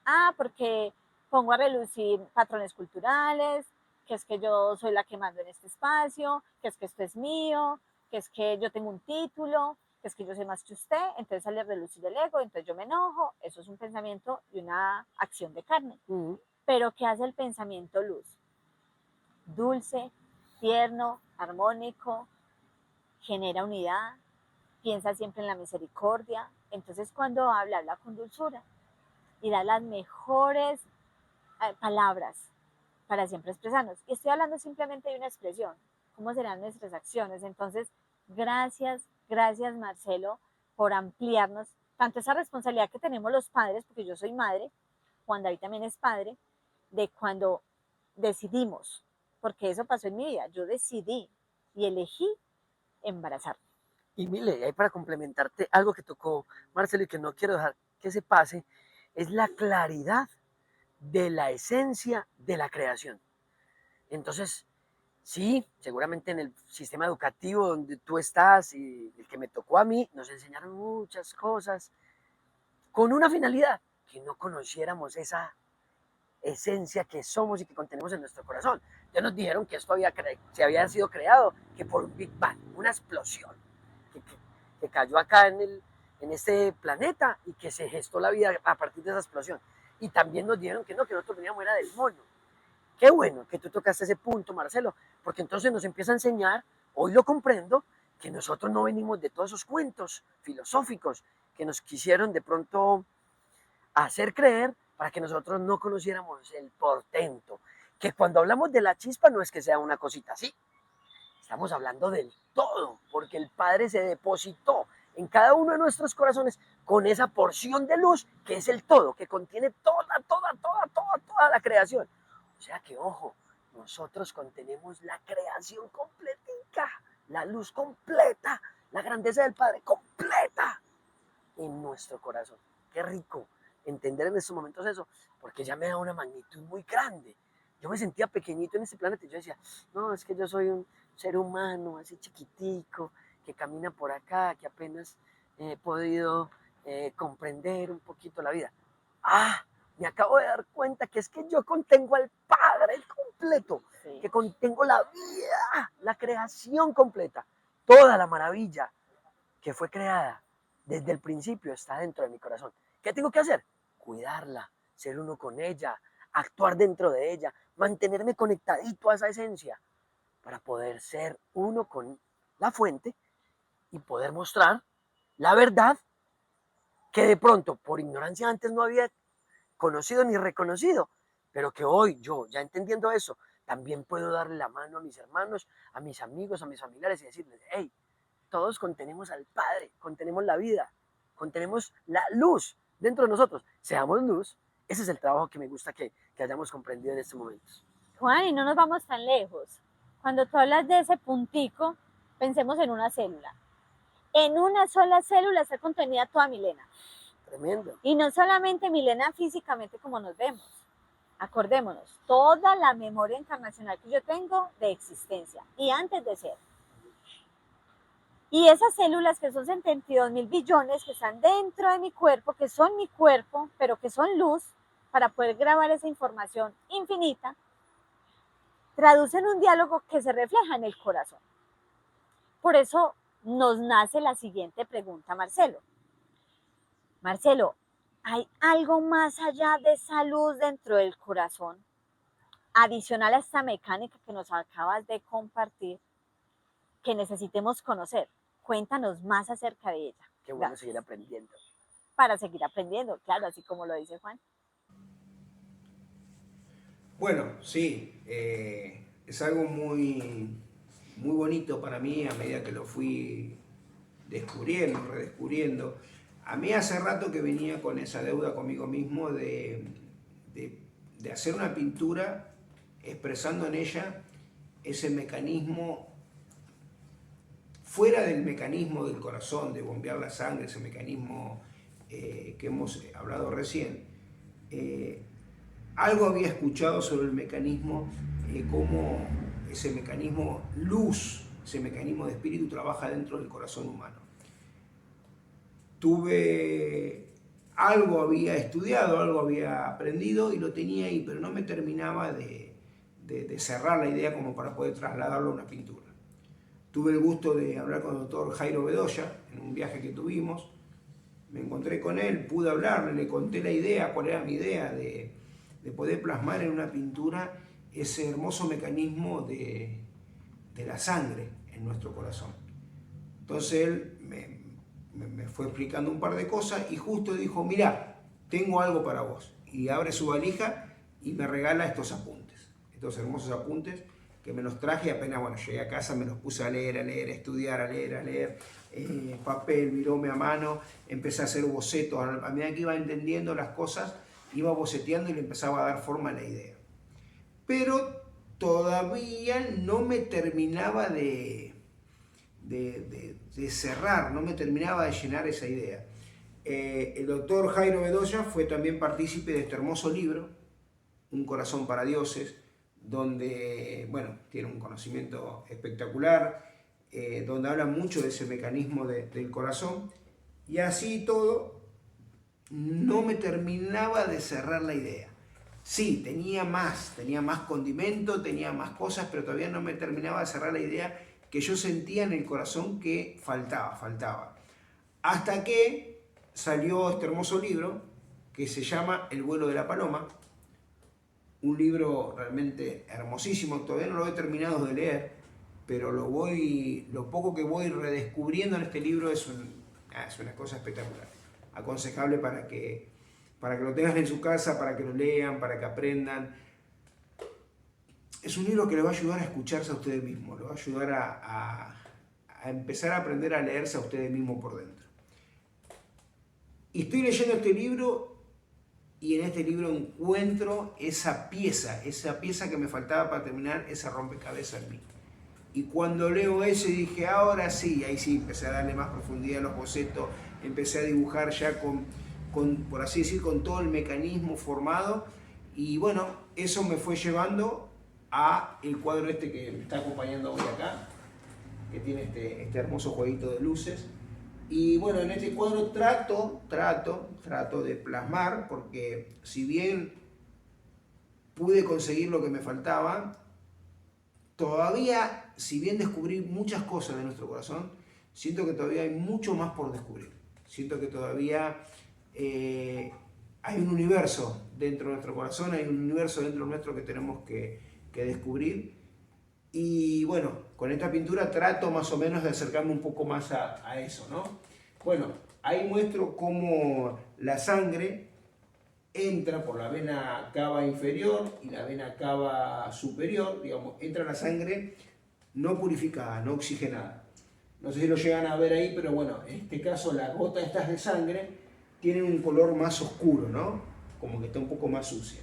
Ah, porque pongo a relucir patrones culturales, que es que yo soy la que mando en este espacio, que es que esto es mío, que es que yo tengo un título, que es que yo sé más que usted, entonces sale a relucir el ego, entonces yo me enojo. Eso es un pensamiento y una acción de carne. Pero ¿qué hace el pensamiento luz? Dulce, tierno, armónico, genera unidad, piensa siempre en la misericordia. Entonces cuando habla con dulzura y da las mejores palabras para siempre expresarnos. Y estoy hablando simplemente de una expresión, cómo serán nuestras acciones. Entonces, gracias Marcelo por ampliarnos tanto esa responsabilidad que tenemos los padres, porque yo soy madre, Juan David también es padre, de cuando decidimos, porque eso pasó en mi vida, yo decidí y elegí embarazarme. Y Mile, ahí para complementarte, algo que tocó Marcelo y que no quiero dejar que se pase, es la claridad de la esencia de la creación. Entonces, sí, seguramente en el sistema educativo donde tú estás y el que me tocó a mí, nos enseñaron muchas cosas con una finalidad, que no conociéramos esa esencia que somos y que contenemos en nuestro corazón. Ya nos dijeron que esto se había sido creado que por un Big Bang, una explosión que cayó acá en en este planeta y que se gestó la vida a partir de esa explosión. Y también nos dijeron que no, que nosotros veníamos era del mono. Qué bueno que tú tocaste ese punto, Marcelo, porque entonces nos empieza a enseñar, hoy lo comprendo, que nosotros no venimos de todos esos cuentos filosóficos que nos quisieron de pronto hacer creer para que nosotros no conociéramos el portento. Que cuando hablamos de la chispa no es que sea una cosita así, estamos hablando del todo, porque el Padre se depositó en cada uno de nuestros corazones con esa porción de luz que es el todo, que contiene toda la creación. O sea que, ojo, nosotros contenemos la creación completica, la luz completa, la grandeza del Padre completa en nuestro corazón. Qué rico entender en estos momentos eso, porque ya me da una magnitud muy grande. Yo me sentía pequeñito en este planeta y yo decía, no, es que yo soy un ser humano así chiquitico, que camina por acá, que apenas he podido comprender un poquito la vida. Me acabo de dar cuenta que es que yo contengo al Padre completo, Sí. que contengo la vida, la creación completa, toda la maravilla que fue creada desde el principio está dentro de mi corazón. ¿Qué tengo que hacer? Cuidarla, ser uno con ella, actuar dentro de ella, mantenerme conectadito a esa esencia para poder ser uno con la fuente y poder mostrar la verdad que de pronto por ignorancia antes no había conocido ni reconocido, pero que hoy yo, ya entendiendo eso, también puedo darle la mano a mis hermanos, a mis amigos, a mis familiares y decirles, hey, todos contenemos al Padre, contenemos la vida, contenemos la luz dentro de nosotros. Seamos luz. Ese es el trabajo que me gusta que hayamos comprendido en estos momentos. Juan, y no nos vamos tan lejos. Cuando tú hablas de ese puntico, pensemos en una célula. En una sola célula está contenida toda Milena. Tremendo. Y no solamente Milena físicamente como nos vemos. Acordémonos, toda la memoria encarnacional que yo tengo de existencia y antes de ser. Y esas células que son 72.000 billones que están dentro de mi cuerpo, que son mi cuerpo, pero que son luz, para poder grabar esa información infinita, traducen un diálogo que se refleja en el corazón. Por eso nos nace la siguiente pregunta, Marcelo. Marcelo, ¿hay algo más allá de esa luz dentro del corazón, adicional a esta mecánica que nos acabas de compartir, que necesitemos conocer? Cuéntanos más acerca de ella. Qué bueno Gracias. seguir aprendiendo. Para seguir aprendiendo, claro, así como lo dice Juan. Bueno, sí, es algo muy, muy bonito para mí a medida que lo fui descubriendo, redescubriendo. A mí hace rato que venía con esa deuda conmigo mismo de hacer una pintura expresando en ella ese mecanismo, fuera del mecanismo del corazón, de bombear la sangre, ese mecanismo que hemos hablado recién. Algo había escuchado sobre el mecanismo, cómo ese mecanismo luz, ese mecanismo de espíritu trabaja dentro del corazón humano. Algo había estudiado, algo había aprendido y lo tenía ahí, pero no me terminaba de cerrar la idea como para poder trasladarlo a una pintura. Tuve el gusto de hablar con el doctor Jairo Bedoya en un viaje que tuvimos. Me encontré con él, pude hablarle, le conté la idea, cuál era mi idea de poder plasmar en una pintura ese hermoso mecanismo de la sangre en nuestro corazón. Entonces él me fue explicando un par de cosas y justo dijo, mirá, tengo algo para vos. Y abre su valija y me regala estos apuntes, estos hermosos apuntes que me los traje apenas, bueno, llegué a casa, me los puse a leer, a estudiar, a leer, papel, virome a mano, empecé a hacer bocetos, a medida que iba entendiendo las cosas, iba boceteando y le empezaba a dar forma a la idea. Pero todavía no me terminaba de cerrar, no me terminaba de llenar esa idea. El doctor Jairo Bedoya fue también partícipe de este hermoso libro, Un corazón para dioses, donde, bueno, tiene un conocimiento espectacular, donde habla mucho de ese mecanismo del corazón, y así todo no me terminaba de cerrar la idea. Sí, tenía más condimento, tenía más cosas, pero todavía no me terminaba de cerrar la idea que yo sentía en el corazón que faltaba. Hasta que salió este hermoso libro que se llama El vuelo de la paloma, un libro realmente hermosísimo. Todavía no lo he terminado de leer, pero lo poco que voy redescubriendo en este libro es una cosa espectacular, aconsejable para que lo tengan en su casa, para que lo lean, para que aprendan. Es un libro que les va a ayudar a escucharse a ustedes mismos, les va a ayudar a empezar a aprender a leerse a ustedes mismos por dentro. Y estoy leyendo este libro y en este libro encuentro esa pieza que me faltaba para terminar ese rompecabezas en mí. Y cuando leo ese dije, ahora sí, ahí sí, empecé a darle más profundidad a los bocetos, empecé a dibujar ya por así decir, con todo el mecanismo formado. Y bueno, eso me fue llevando a el cuadro este que me está acompañando hoy acá, que tiene este hermoso jueguito de luces. Y bueno, en este cuadro trato de plasmar, porque si bien pude conseguir lo que me faltaba, todavía, si bien descubrí muchas cosas de nuestro corazón, siento que todavía hay mucho más por descubrir. Siento que todavía hay un universo dentro de nuestro corazón, hay un universo dentro nuestro que tenemos que descubrir. Y bueno, con esta pintura trato más o menos de acercarme un poco más a eso, ¿no? Bueno, ahí muestro cómo la sangre entra por la vena cava inferior y la vena cava superior, digamos, entra la sangre no purificada, no oxigenada. No sé si lo llegan a ver ahí, pero bueno, en este caso las gotas estas de sangre tienen un color más oscuro, ¿no? Como que está un poco más sucia.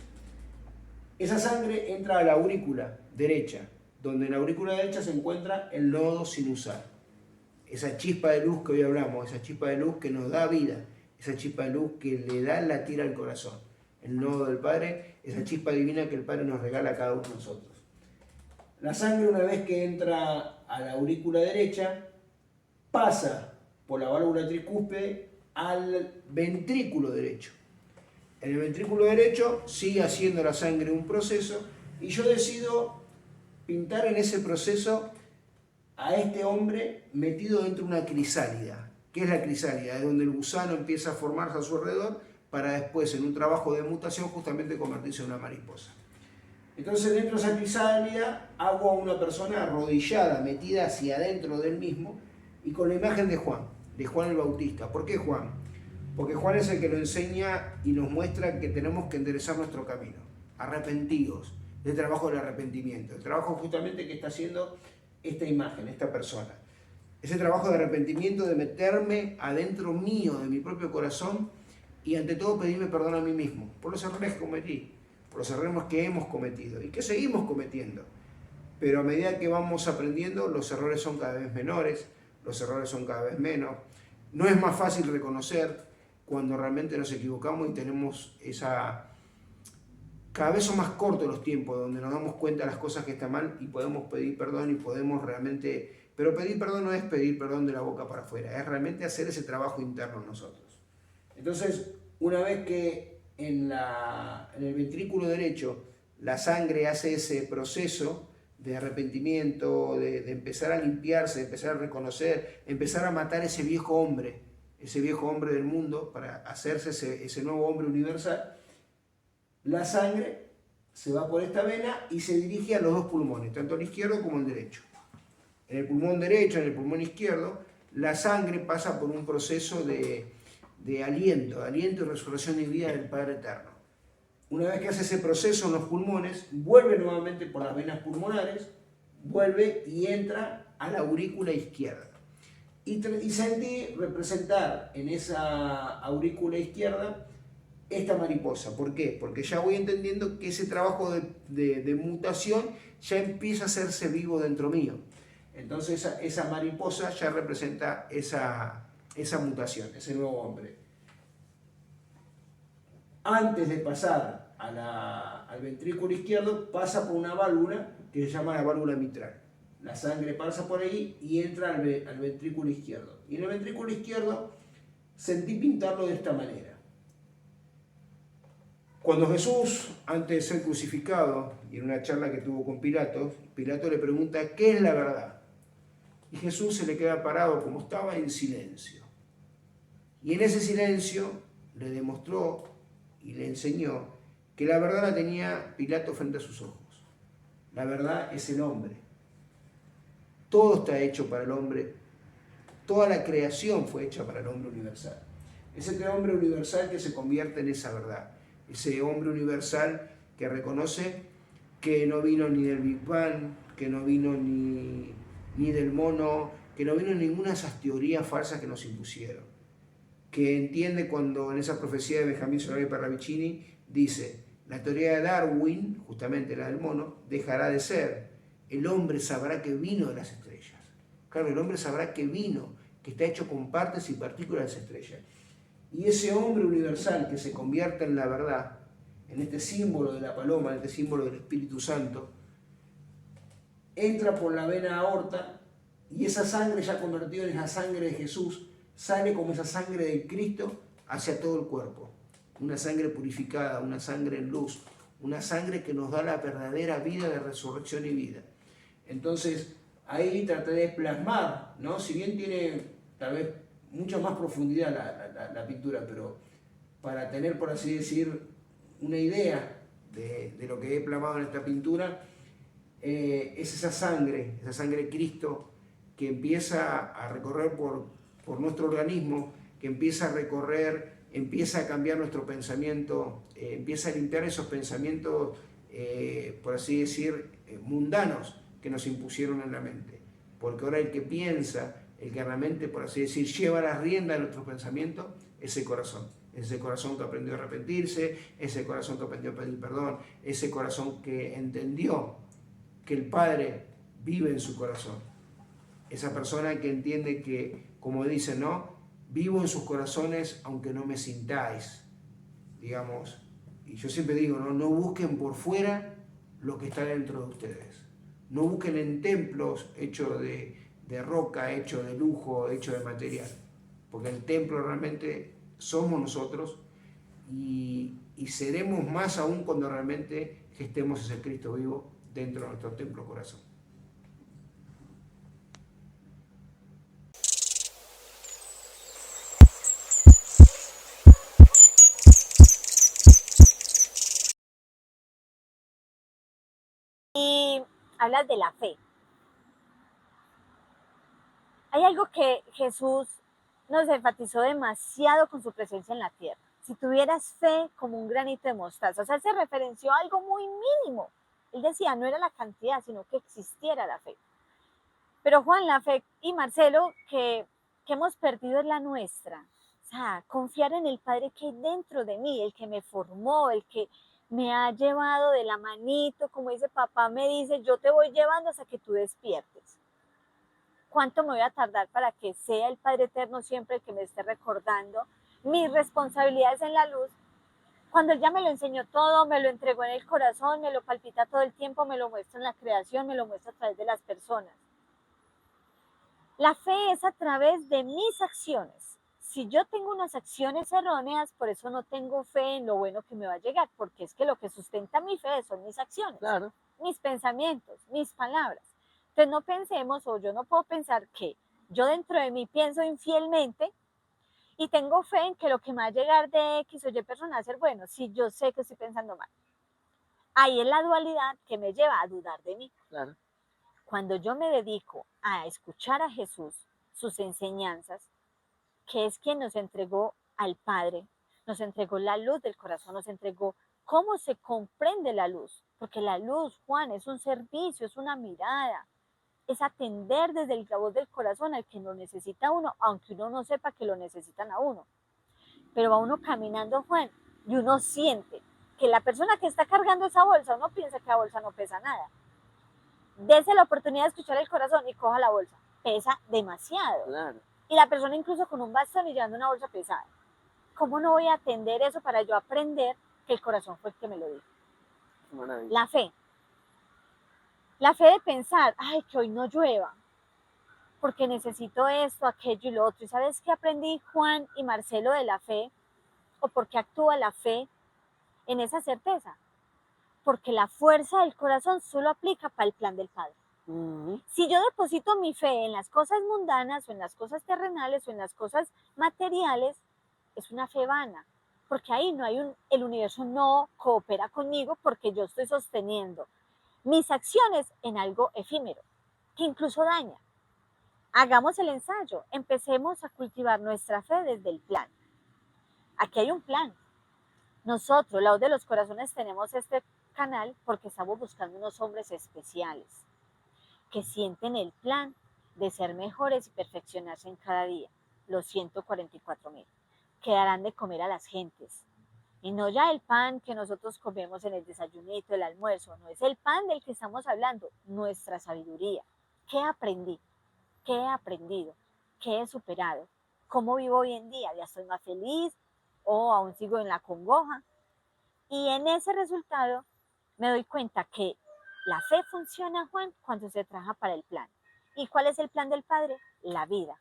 Esa sangre entra a la aurícula derecha, donde en la aurícula derecha se encuentra el nodo sinusal. Esa chispa de luz que hoy hablamos, esa chispa de luz que nos da vida, esa chispa de luz que le da el latir al corazón. El nodo del Padre, esa chispa divina que el Padre nos regala a cada uno de nosotros. La sangre, una vez que entra a la aurícula derecha, pasa por la válvula tricúspide al ventrículo derecho. En el ventrículo derecho sigue haciendo la sangre un proceso y yo decido pintar en ese proceso a este hombre metido dentro de una crisálida. ¿Qué es la crisálida? Es donde el gusano empieza a formarse a su alrededor para después, en un trabajo de mutación, justamente convertirse en una mariposa. Entonces, dentro de esa crisálida hago a una persona arrodillada, metida hacia adentro del mismo, y con la imagen de Juan el Bautista. ¿Por qué Juan? Porque Juan es el que lo enseña y nos muestra que tenemos que enderezar nuestro camino, arrepentidos, el trabajo del arrepentimiento, el trabajo justamente que está haciendo esta imagen, esta persona. Ese trabajo de arrepentimiento, de meterme adentro mío, de mi propio corazón, y ante todo pedirme perdón a mí mismo, por los errores que cometí, por los errores que hemos cometido y que seguimos cometiendo. Pero a medida que vamos aprendiendo, los errores son cada vez menores, los errores son cada vez menos. No es más fácil reconocer cuando realmente nos equivocamos y tenemos esa... Cada vez son más cortos los tiempos donde nos damos cuenta de las cosas que están mal y podemos pedir perdón y podemos realmente... Pero pedir perdón no es pedir perdón de la boca para afuera, es realmente hacer ese trabajo interno en nosotros. Entonces, una vez que en el ventrículo derecho la sangre hace ese proceso de arrepentimiento, de empezar a limpiarse, de empezar a reconocer, empezar a matar ese viejo hombre del mundo para hacerse ese nuevo hombre universal, la sangre se va por esta vena y se dirige a los dos pulmones, tanto el izquierdo como el derecho. En el pulmón derecho, en el pulmón izquierdo, la sangre pasa por un proceso de aliento y resurrección y vida del Padre Eterno. Una vez que hace ese proceso en los pulmones, vuelve nuevamente por las venas pulmonares, vuelve y entra a la aurícula izquierda. Y sentí representar en esa aurícula izquierda esta mariposa. ¿Por qué? Porque ya voy entendiendo que ese trabajo de mutación ya empieza a hacerse vivo dentro mío. Entonces esa mariposa ya representa esa mutación, ese nuevo hombre. Antes de pasar al ventrículo izquierdo, pasa por una válvula que se llama la válvula mitral. La sangre pasa por ahí y entra al ventrículo izquierdo. Y en el ventrículo izquierdo sentí pintarlo de esta manera. Cuando Jesús, antes de ser crucificado, y en una charla que tuvo con Pilato le pregunta, ¿qué es la verdad? Y Jesús se le queda parado como estaba en silencio. Y en ese silencio le demostró y le enseñó que la verdad la tenía Pilato frente a sus ojos. La verdad es el hombre. Todo está hecho para el hombre. Toda la creación fue hecha para el hombre universal. Es este hombre universal que se convierte en esa verdad. Ese hombre universal que reconoce que no vino ni del Big Bang, que no vino ni del mono, que no vino ninguna de esas teorías falsas que nos impusieron. Que entiende cuando en esa profecía de Benjamín Solari Parravicini dice, la teoría de Darwin, justamente la del mono, dejará de ser. El hombre sabrá que vino de las estrellas. Claro, el hombre sabrá que vino, que está hecho con partes y partículas de las estrellas. Y ese hombre universal que se convierte en la verdad, en este símbolo de la paloma, en este símbolo del Espíritu Santo, entra por la vena aorta y esa sangre ya convertida en esa sangre de Jesús sale como esa sangre de Cristo hacia todo el cuerpo. Una sangre purificada, una sangre en luz, una sangre que nos da la verdadera vida de resurrección y vida. Entonces, ahí traté de plasmar, ¿no? Si bien tiene tal vez mucha más profundidad la pintura, pero para tener, por así decir, una idea de lo que he plasmado en esta pintura, es esa sangre de Cristo que empieza a recorrer por nuestro organismo, que empieza a recorrer, empieza a cambiar nuestro pensamiento, empieza a limpiar esos pensamientos, por así decir, mundanos que nos impusieron en la mente. Porque ahora el que piensa, el que realmente, por así decir, lleva las riendas de nuestro pensamiento, es el corazón. Ese corazón que aprendió a arrepentirse, ese corazón que aprendió a pedir perdón, ese corazón que entendió que el Padre vive en su corazón. Esa persona que entiende que, como dicen, ¿no? Vivo en sus corazones aunque no me sintáis, digamos. Y yo siempre digo, no busquen por fuera lo que está dentro de ustedes. No busquen en templos hechos de roca, hechos de lujo, hechos de material. Porque el templo realmente somos nosotros y seremos más aún cuando realmente gestemos ese Cristo vivo dentro de nuestro templo corazón. Y hablas de la fe. Hay algo que Jesús nos enfatizó demasiado con su presencia en la tierra. Si tuvieras fe como un granito de mostaza, o sea, se referenció a algo muy mínimo. Él decía, no era la cantidad, sino que existiera la fe. Pero Juan, la fe y Marcelo, que hemos perdido es la nuestra. O sea, confiar en el Padre que hay dentro de mí, el que me formó, el que me ha llevado de la manito, como dice papá, me dice, yo te voy llevando hasta que tú despiertes. ¿Cuánto me voy a tardar para que sea el Padre Eterno siempre el que me esté recordando mis responsabilidades en la luz? Cuando Él ya me lo enseñó todo, me lo entregó en el corazón, me lo palpita todo el tiempo, me lo muestra en la creación, me lo muestra a través de las personas. La fe es a través de mis acciones. Si yo tengo unas acciones erróneas, por eso no tengo fe en lo bueno que me va a llegar, porque es que lo que sustenta mi fe son mis acciones, Claro. mis pensamientos, mis palabras. Entonces no pensemos, o yo no puedo pensar que yo dentro de mí pienso infielmente y tengo fe en que lo que me va a llegar de X o Y persona va a ser bueno, si yo sé que estoy pensando mal. Ahí es la dualidad que me lleva a dudar de mí. Claro. Cuando yo me dedico a escuchar a Jesús, sus enseñanzas, que es quien nos entregó al Padre, nos entregó la luz del corazón, nos entregó cómo se comprende la luz, porque la luz, Juan, es un servicio, es una mirada, es atender desde la voz del corazón al que lo necesita uno, aunque uno no sepa que lo necesitan a uno. Pero va uno caminando, Juan, y uno siente que la persona que está cargando esa bolsa, uno piensa que la bolsa no pesa nada. Dese la oportunidad de escuchar el corazón y coja la bolsa. Pesa demasiado. Claro. Y la persona incluso con un bastón y llevando una bolsa pesada. ¿Cómo no voy a atender eso para yo aprender que el corazón fue el que me lo dijo? Maravilla. La fe. La fe de pensar, ay, que hoy no llueva, porque necesito esto, aquello y lo otro. ¿Y sabes qué aprendí, Juan y Marcelo, de la fe? ¿O por qué actúa la fe en esa certeza? Porque la fuerza del corazón solo aplica para el plan del Padre. Si yo deposito mi fe en las cosas mundanas o en las cosas terrenales o en las cosas materiales, es una fe vana, porque ahí no hay el universo no coopera conmigo porque yo estoy sosteniendo mis acciones en algo efímero, que incluso daña. Hagamos el ensayo, empecemos a cultivar nuestra fe desde el plan. Aquí hay un plan. Nosotros, la voz de los corazones, tenemos este canal porque estamos buscando unos hombres especiales que sienten el plan de ser mejores y perfeccionarse en cada día, los 144,000, que darán de comer a las gentes. Y no ya el pan que nosotros comemos en el desayunito, el almuerzo, no es el pan del que estamos hablando, nuestra sabiduría. ¿Qué aprendí? ¿Qué he aprendido? ¿Qué he superado? ¿Cómo vivo hoy en día? ¿Ya estoy más feliz o aún sigo en la congoja? Y en ese resultado me doy cuenta que la fe funciona, Juan, cuando se trabaja para el plan. ¿Y cuál es el plan del Padre? La vida.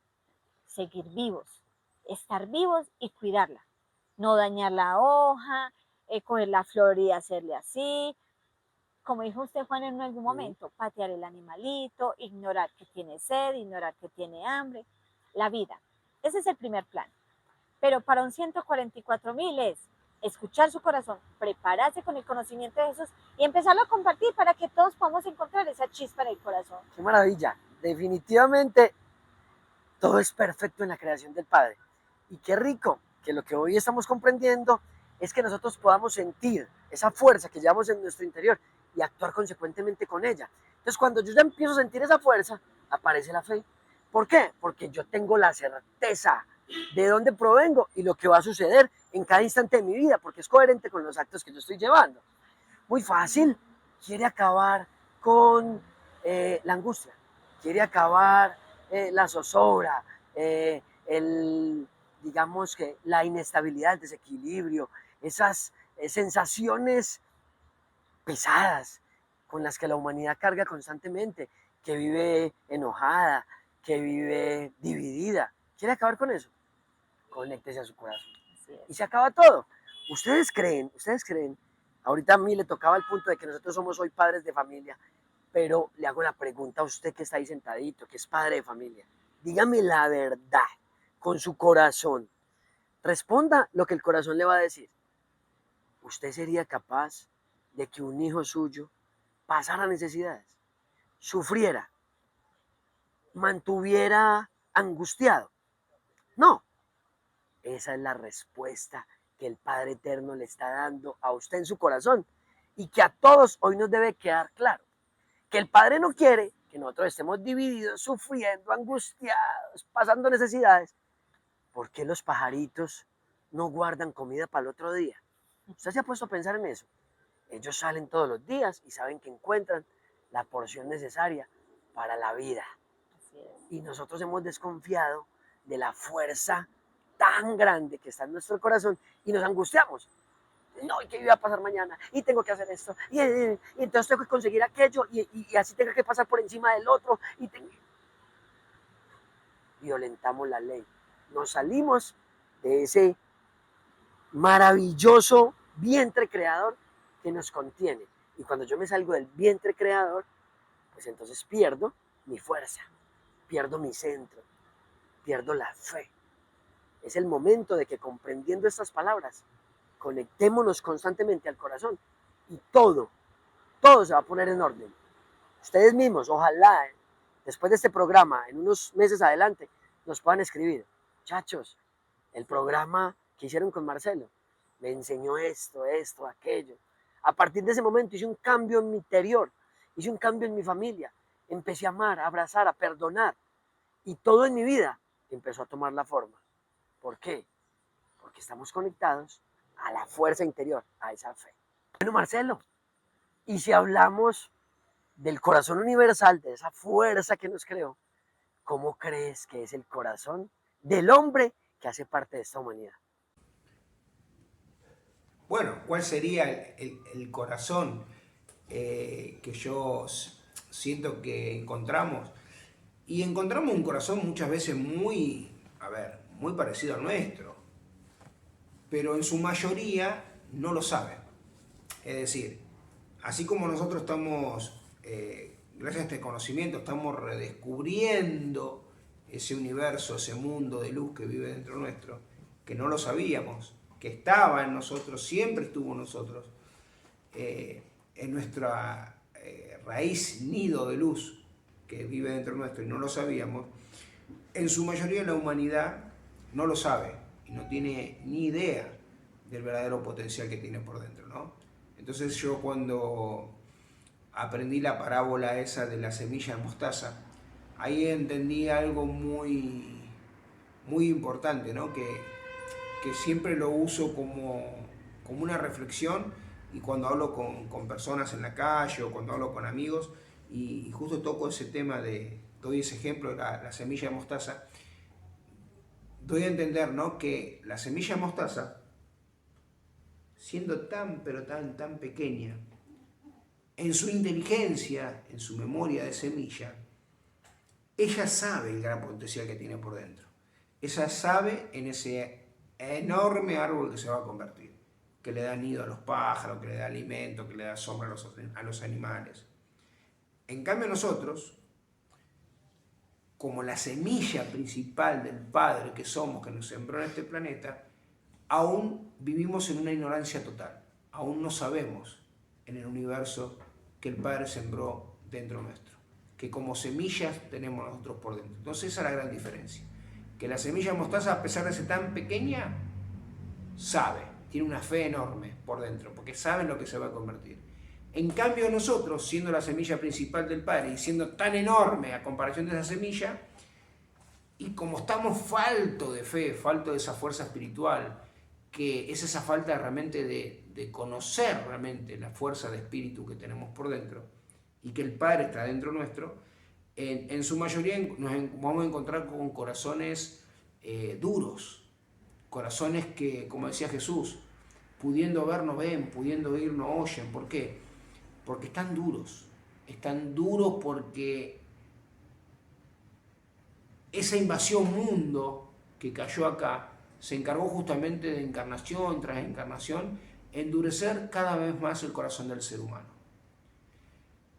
Seguir vivos, estar vivos y cuidarla. No dañar la hoja, coger la flor y hacerle así. Como dijo usted, Juan, en algún momento, patear el animalito, ignorar que tiene sed, ignorar que tiene hambre. La vida. Ese es el primer plan. Pero para un 144,000 es escuchar su corazón, prepararse con el conocimiento de Jesús y empezarlo a compartir para que todos podamos encontrar esa chispa en el corazón. ¡Qué maravilla! Definitivamente todo es perfecto en la creación del Padre. Y qué rico que lo que hoy estamos comprendiendo es que nosotros podamos sentir esa fuerza que llevamos en nuestro interior y actuar consecuentemente con ella. Entonces, cuando yo ya empiezo a sentir esa fuerza, aparece la fe. ¿Por qué? Porque yo tengo la certeza de dónde provengo y lo que va a suceder en cada instante de mi vida, porque es coherente con los actos que yo estoy llevando. Muy fácil. Quiere acabar con la angustia, quiere acabar la zozobra, digamos que la inestabilidad, el desequilibrio, esas sensaciones pesadas con las que la humanidad carga constantemente, que vive enojada, que vive dividida. ¿Quiere acabar con eso? Conéctese a su corazón. Y se acaba todo. Ustedes creen, ahorita a mí le tocaba el punto de que nosotros somos hoy padres de familia, pero le hago la pregunta a usted que está ahí sentadito, que es padre de familia. Dígame la verdad con su corazón. Responda lo que el corazón le va a decir. ¿Usted sería capaz de que un hijo suyo pasara necesidades, sufriera, mantuviera angustiado? No. Esa es la respuesta que el Padre Eterno le está dando a usted en su corazón y que a todos hoy nos debe quedar claro. Que el Padre no quiere que nosotros estemos divididos, sufriendo, angustiados, pasando necesidades. ¿Por qué los pajaritos no guardan comida para el otro día? ¿Usted se ha puesto a pensar en eso? Ellos salen todos los días y saben que encuentran la porción necesaria para la vida. Y nosotros hemos desconfiado de la fuerza tan grande que está en nuestro corazón y nos angustiamos. No, ¿y qué iba a pasar mañana? Y tengo que hacer esto. Y entonces tengo que conseguir aquello y así tengo que pasar por encima del otro. Violentamos la ley. Nos salimos de ese maravilloso vientre creador que nos contiene. Y cuando yo me salgo del vientre creador, pues entonces pierdo mi fuerza, pierdo mi centro, pierdo la fe. Es el momento de que comprendiendo estas palabras, conectémonos constantemente al corazón y todo se va a poner en orden. Ustedes mismos, ojalá, después de este programa, en unos meses adelante, nos puedan escribir. Muchachos, el programa que hicieron con Marcelo me enseñó esto, aquello. A partir de ese momento hice un cambio en mi interior, hice un cambio en mi familia. Empecé a amar, a abrazar, a perdonar. Y todo en mi vida empezó a tomar la forma. ¿Por qué? Porque estamos conectados a la fuerza interior, a esa fe. Bueno, Marcelo, y si hablamos del corazón universal, de esa fuerza que nos creó, ¿cómo crees que es el corazón del hombre que hace parte de esta humanidad? Bueno, ¿cuál sería el corazón que yo siento que encontramos? Y encontramos un corazón muchas veces muy parecido al nuestro, pero en su mayoría no lo saben. Es decir, así como nosotros estamos, gracias a este conocimiento, estamos redescubriendo ese universo, ese mundo de luz que vive dentro nuestro, que no lo sabíamos, que estaba en nosotros, siempre estuvo en nosotros, en nuestra raíz nido de luz que vive dentro nuestro y no lo sabíamos, en su mayoría la humanidad no lo sabe y no tiene ni idea del verdadero potencial que tiene por dentro, ¿no? Entonces yo cuando aprendí la parábola esa de la semilla de mostaza, ahí entendí algo muy, muy importante, ¿no? Que siempre lo uso como una reflexión, y cuando hablo con personas en la calle o cuando hablo con amigos y justo toco ese tema doy ese ejemplo de la semilla de mostaza, doy a entender, ¿no? Que la semilla de mostaza, siendo tan pero tan pequeña, en su inteligencia, en su memoria de semilla, ella sabe el gran potencial que tiene por dentro. Ella sabe en ese enorme árbol que se va a convertir, que le da nido a los pájaros, que le da alimento, que le da sombra a los animales. En cambio nosotros, como la semilla principal del Padre que somos, que nos sembró en este planeta, aún vivimos en una ignorancia total. Aún no sabemos en el universo que el Padre sembró dentro nuestro, que como semillas tenemos nosotros por dentro. Entonces esa es la gran diferencia, que la semilla de mostaza, a pesar de ser tan pequeña, sabe, tiene una fe enorme por dentro, porque sabe en lo que se va a convertir. En cambio nosotros, siendo la semilla principal del Padre y siendo tan enorme a comparación de esa semilla, y como estamos falto de fe, falto de esa fuerza espiritual, que es esa falta realmente de conocer realmente la fuerza de espíritu que tenemos por dentro, y que el Padre está dentro nuestro, en su mayoría nos vamos a encontrar con corazones duros, corazones que, como decía Jesús, pudiendo ver no ven, pudiendo oír no oyen. ¿Por qué? Porque están duros porque esa invasión mundo que cayó acá se encargó justamente de encarnación tras encarnación endurecer cada vez más el corazón del ser humano,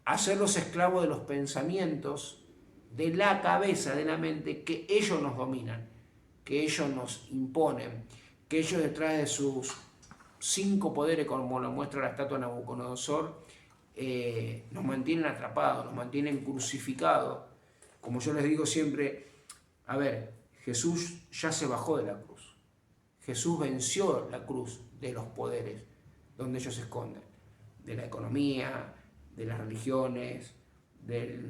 hacerlos esclavos de los pensamientos, de la cabeza, de la mente, que ellos nos dominan, que ellos nos imponen, que ellos detrás de sus 5 poderes, como lo muestra la estatua de Nabucodonosor, nos mantienen atrapados, nos mantienen crucificados. Como yo les digo siempre, a ver, Jesús ya se bajó de la cruz. Jesús venció la cruz de los poderes donde ellos se esconden, de la economía, de las religiones, de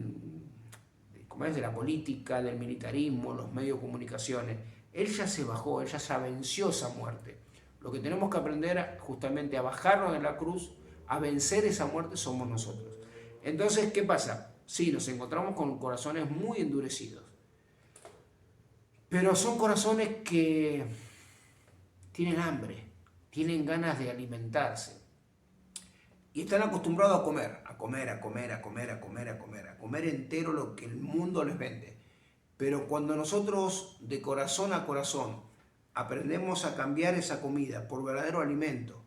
la política, del militarismo, los medios de comunicaciones. Él ya se bajó, él ya venció esa muerte. Lo que tenemos que aprender justamente a bajarnos de la cruz, a vencer esa muerte, somos nosotros. Entonces, ¿qué pasa? Sí, nos encontramos con corazones muy endurecidos, pero son corazones que tienen hambre, tienen ganas de alimentarse y están acostumbrados a comer entero lo que el mundo les vende. Pero cuando nosotros de corazón a corazón aprendemos a cambiar esa comida por verdadero alimento,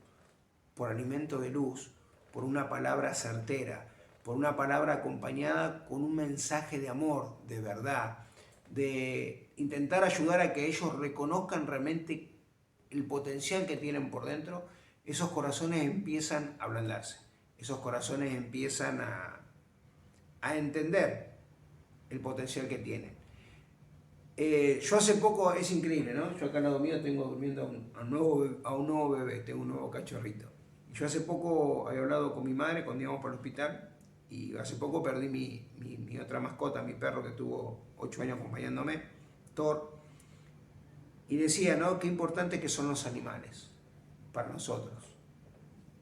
por alimento de luz, por una palabra certera, por una palabra acompañada con un mensaje de amor, de verdad, de intentar ayudar a que ellos reconozcan realmente el potencial que tienen por dentro, esos corazones empiezan a ablandarse, esos corazones empiezan a entender el potencial que tienen. Yo hace poco, es increíble, ¿no? Yo acá al lado mío tengo durmiendo a un nuevo bebé, tengo un nuevo cachorrito. Yo hace poco había hablado con mi madre cuando íbamos para el hospital, y hace poco perdí mi otra mascota, mi perro que tuvo 8 años acompañándome, Thor, y decía, ¿no? Qué importante que son los animales para nosotros,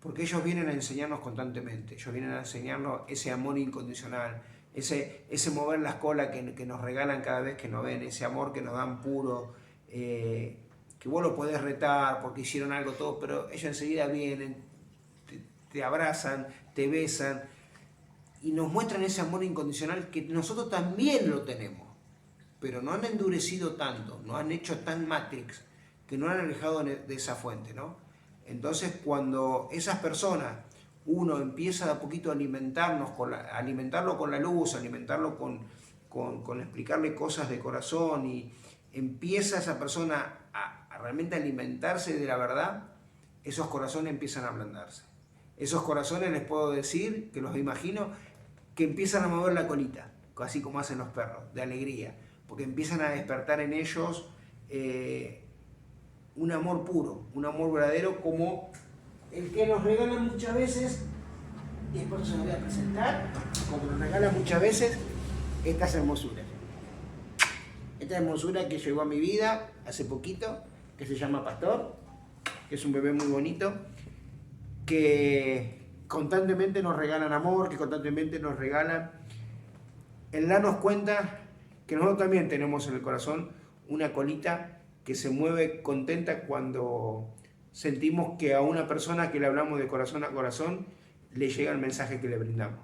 porque ellos vienen a enseñarnos constantemente, ellos vienen a enseñarnos ese amor incondicional, ese mover las colas que nos regalan cada vez que nos ven, ese amor que nos dan puro, que vos lo podés retar porque hicieron algo todo, pero ellos enseguida vienen, te abrazan, te besan y nos muestran ese amor incondicional que nosotros también lo tenemos, pero no han endurecido tanto, no han hecho tan Matrix, que no han alejado de esa fuente, ¿no? Entonces cuando esas personas, uno empieza de a poquito a alimentarlo con la luz, alimentarlo con explicarle cosas de corazón, y empieza esa persona a realmente alimentarse de la verdad, esos corazones empiezan a ablandarse. Esos corazones, les puedo decir, que los imagino, que empiezan a mover la colita, así como hacen los perros, de alegría, porque empiezan a despertar en ellos un amor puro, un amor verdadero, como el que nos regala muchas veces, y después se lo voy a presentar, como nos regala muchas veces estas hermosuras. Esta hermosura que llegó a mi vida hace poquito, que se llama Pastor, que es un bebé muy bonito, que constantemente nos regalan amor, que constantemente nos regalan el darnos cuenta que nosotros también tenemos en el corazón una colita que se mueve contenta cuando sentimos que a una persona que le hablamos de corazón a corazón le llega el mensaje que le brindamos.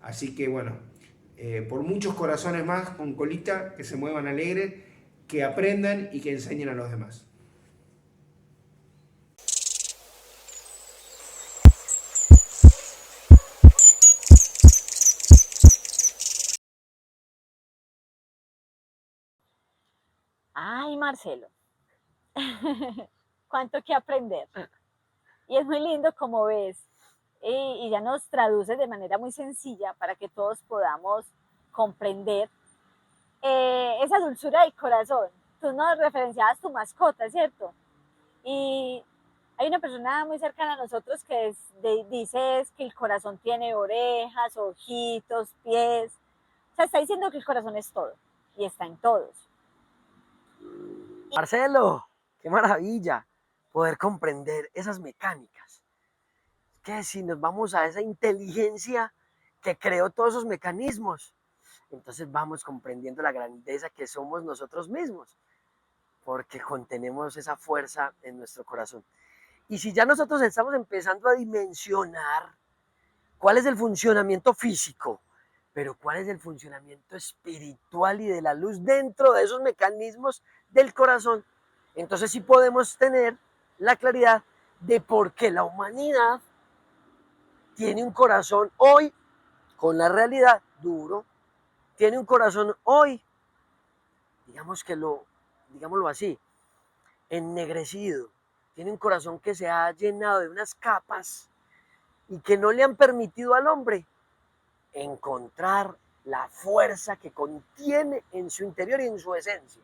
Así que bueno, por muchos corazones más con colita que se muevan alegres, que aprendan y que enseñen a los demás. Ay, Marcelo, cuánto que aprender. Y es muy lindo como ves, y ya nos traduce de manera muy sencilla para que todos podamos comprender esa dulzura del corazón. Tú nos referenciabas tu mascota, ¿cierto? Y hay una persona muy cercana a nosotros que dice que el corazón tiene orejas, ojitos, pies. O sea, está diciendo que el corazón es todo y está en todos. Marcelo, qué maravilla poder comprender esas mecánicas. Que si nos vamos a esa inteligencia que creó todos esos mecanismos, entonces vamos comprendiendo la grandeza que somos nosotros mismos, porque contenemos esa fuerza en nuestro corazón. Y si ya nosotros estamos empezando a dimensionar cuál es el funcionamiento físico, pero cuál es el funcionamiento espiritual y de la luz dentro de esos mecanismos del corazón, entonces sí podemos tener la claridad de por qué la humanidad tiene un corazón hoy con la realidad duro, tiene un corazón hoy, digámoslo así, ennegrecido, tiene un corazón que se ha llenado de unas capas y que no le han permitido al hombre encontrar la fuerza que contiene en su interior y en su esencia.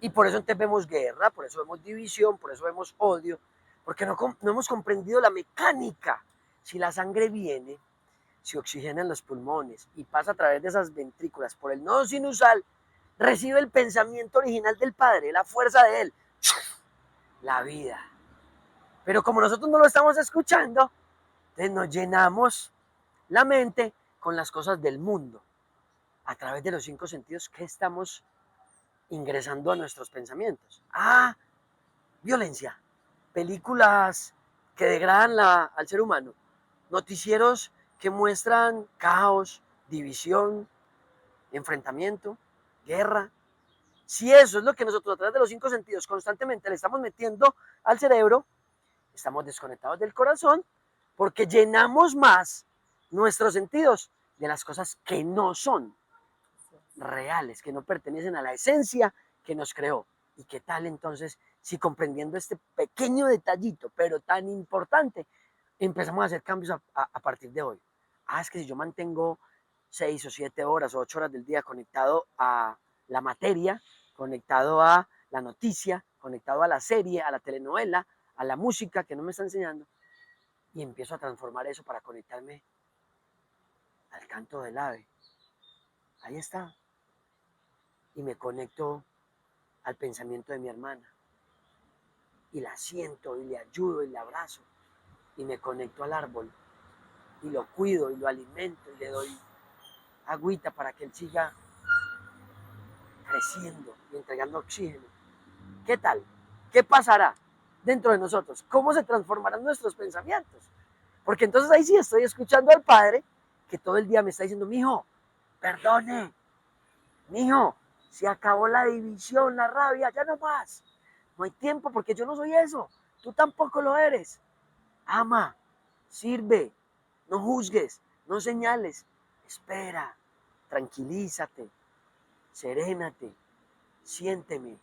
Y por eso entonces vemos guerra, por eso vemos división, por eso vemos odio, porque no hemos comprendido la mecánica. Si la sangre viene, se oxigena en los pulmones y pasa a través de esas ventrículas por el nodo sinusal, recibe el pensamiento original del Padre, la fuerza de Él, la vida. Pero como nosotros no lo estamos escuchando, entonces nos llenamos la mente con las cosas del mundo. A través de los 5 sentidos que estamos ingresando a nuestros pensamientos. Violencia, películas que degradan al ser humano, noticieros que muestran caos, división, enfrentamiento, guerra. Si eso es lo que nosotros a través de los 5 sentidos constantemente le estamos metiendo al cerebro, estamos desconectados del corazón porque llenamos más nuestros sentidos de las cosas que no son reales, que no pertenecen a la esencia que nos creó. ¿Y qué tal entonces si comprendiendo este pequeño detallito, pero tan importante, empezamos a hacer cambios a partir de hoy? Es que si yo mantengo 6 o 7 horas o 8 horas del día conectado a la materia, conectado a la noticia, conectado a la serie, a la telenovela, a la música que no me está enseñando, y empiezo a transformar eso para conectarme al canto del ave. Ahí está. Y me conecto al pensamiento de mi hermana. Y la siento y le ayudo y le abrazo. Y me conecto al árbol. Y lo cuido y lo alimento y le doy agüita para que él siga creciendo y entregando oxígeno. ¿Qué tal? ¿Qué pasará dentro de nosotros? ¿Cómo se transformarán nuestros pensamientos? Porque entonces ahí sí estoy escuchando al Padre que todo el día me está diciendo: mijo, perdone, mijo, se acabó la división, la rabia, ya no más. No hay tiempo porque yo no soy eso. Tú tampoco lo eres. Ama, sirve, no juzgues, no señales. Espera, tranquilízate, serénate, siénteme.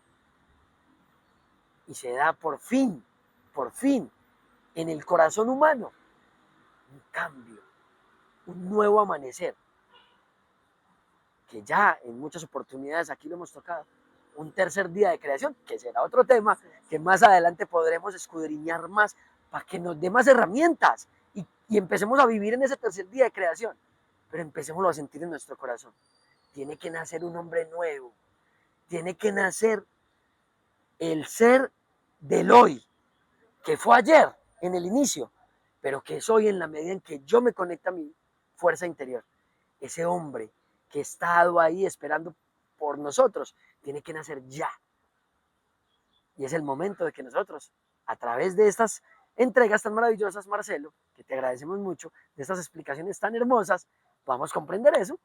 y se da por fin, en el corazón humano, un cambio, un nuevo amanecer, que ya en muchas oportunidades aquí lo hemos tocado, un tercer día de creación, que será otro tema que más adelante podremos escudriñar más para que nos dé más herramientas y empecemos a vivir en ese tercer día de creación, pero empecémoslo a sentir en nuestro corazón. Tiene que nacer un hombre nuevo, tiene que nacer el ser del hoy, que fue ayer en el inicio, pero que es hoy en la medida en que yo me conecto a mi fuerza interior. Ese hombre que ha estado ahí esperando por nosotros, tiene que nacer ya. Y es el momento de que nosotros, a través de estas entregas tan maravillosas, Marcelo, que te agradecemos mucho, de estas explicaciones tan hermosas, podamos comprender eso,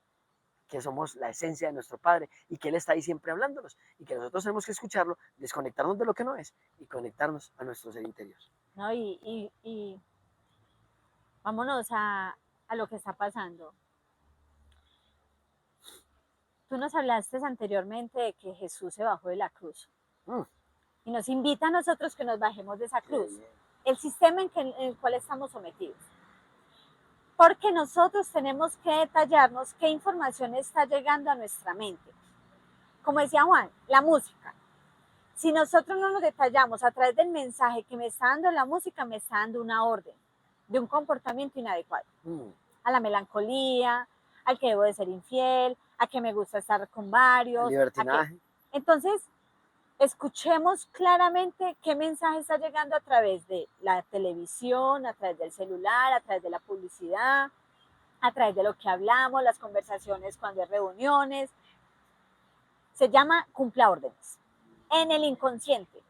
que somos la esencia de nuestro Padre y que Él está ahí siempre hablándonos y que nosotros tenemos que escucharlo, desconectarnos de lo que no es y conectarnos a nuestro ser interior. ¿No? Y vámonos a lo que está pasando. Tú nos hablaste anteriormente de que Jesús se bajó de la cruz. Y nos invita a nosotros que nos bajemos de esa cruz. El sistema en el cual estamos sometidos. Porque nosotros tenemos que detallarnos qué información está llegando a nuestra mente. Como decía Juan, la música. Si nosotros no nos detallamos a través del mensaje que me está dando la música, me está dando una orden de un comportamiento inadecuado. A la melancolía, al que debo de ser infiel, a que me gusta estar con varios. Libertinaje. Entonces, escuchemos claramente qué mensaje está llegando a través de la televisión, a través del celular, a través de la publicidad, a través de lo que hablamos, las conversaciones cuando hay reuniones. Se llama cumpla órdenes en el inconsciente.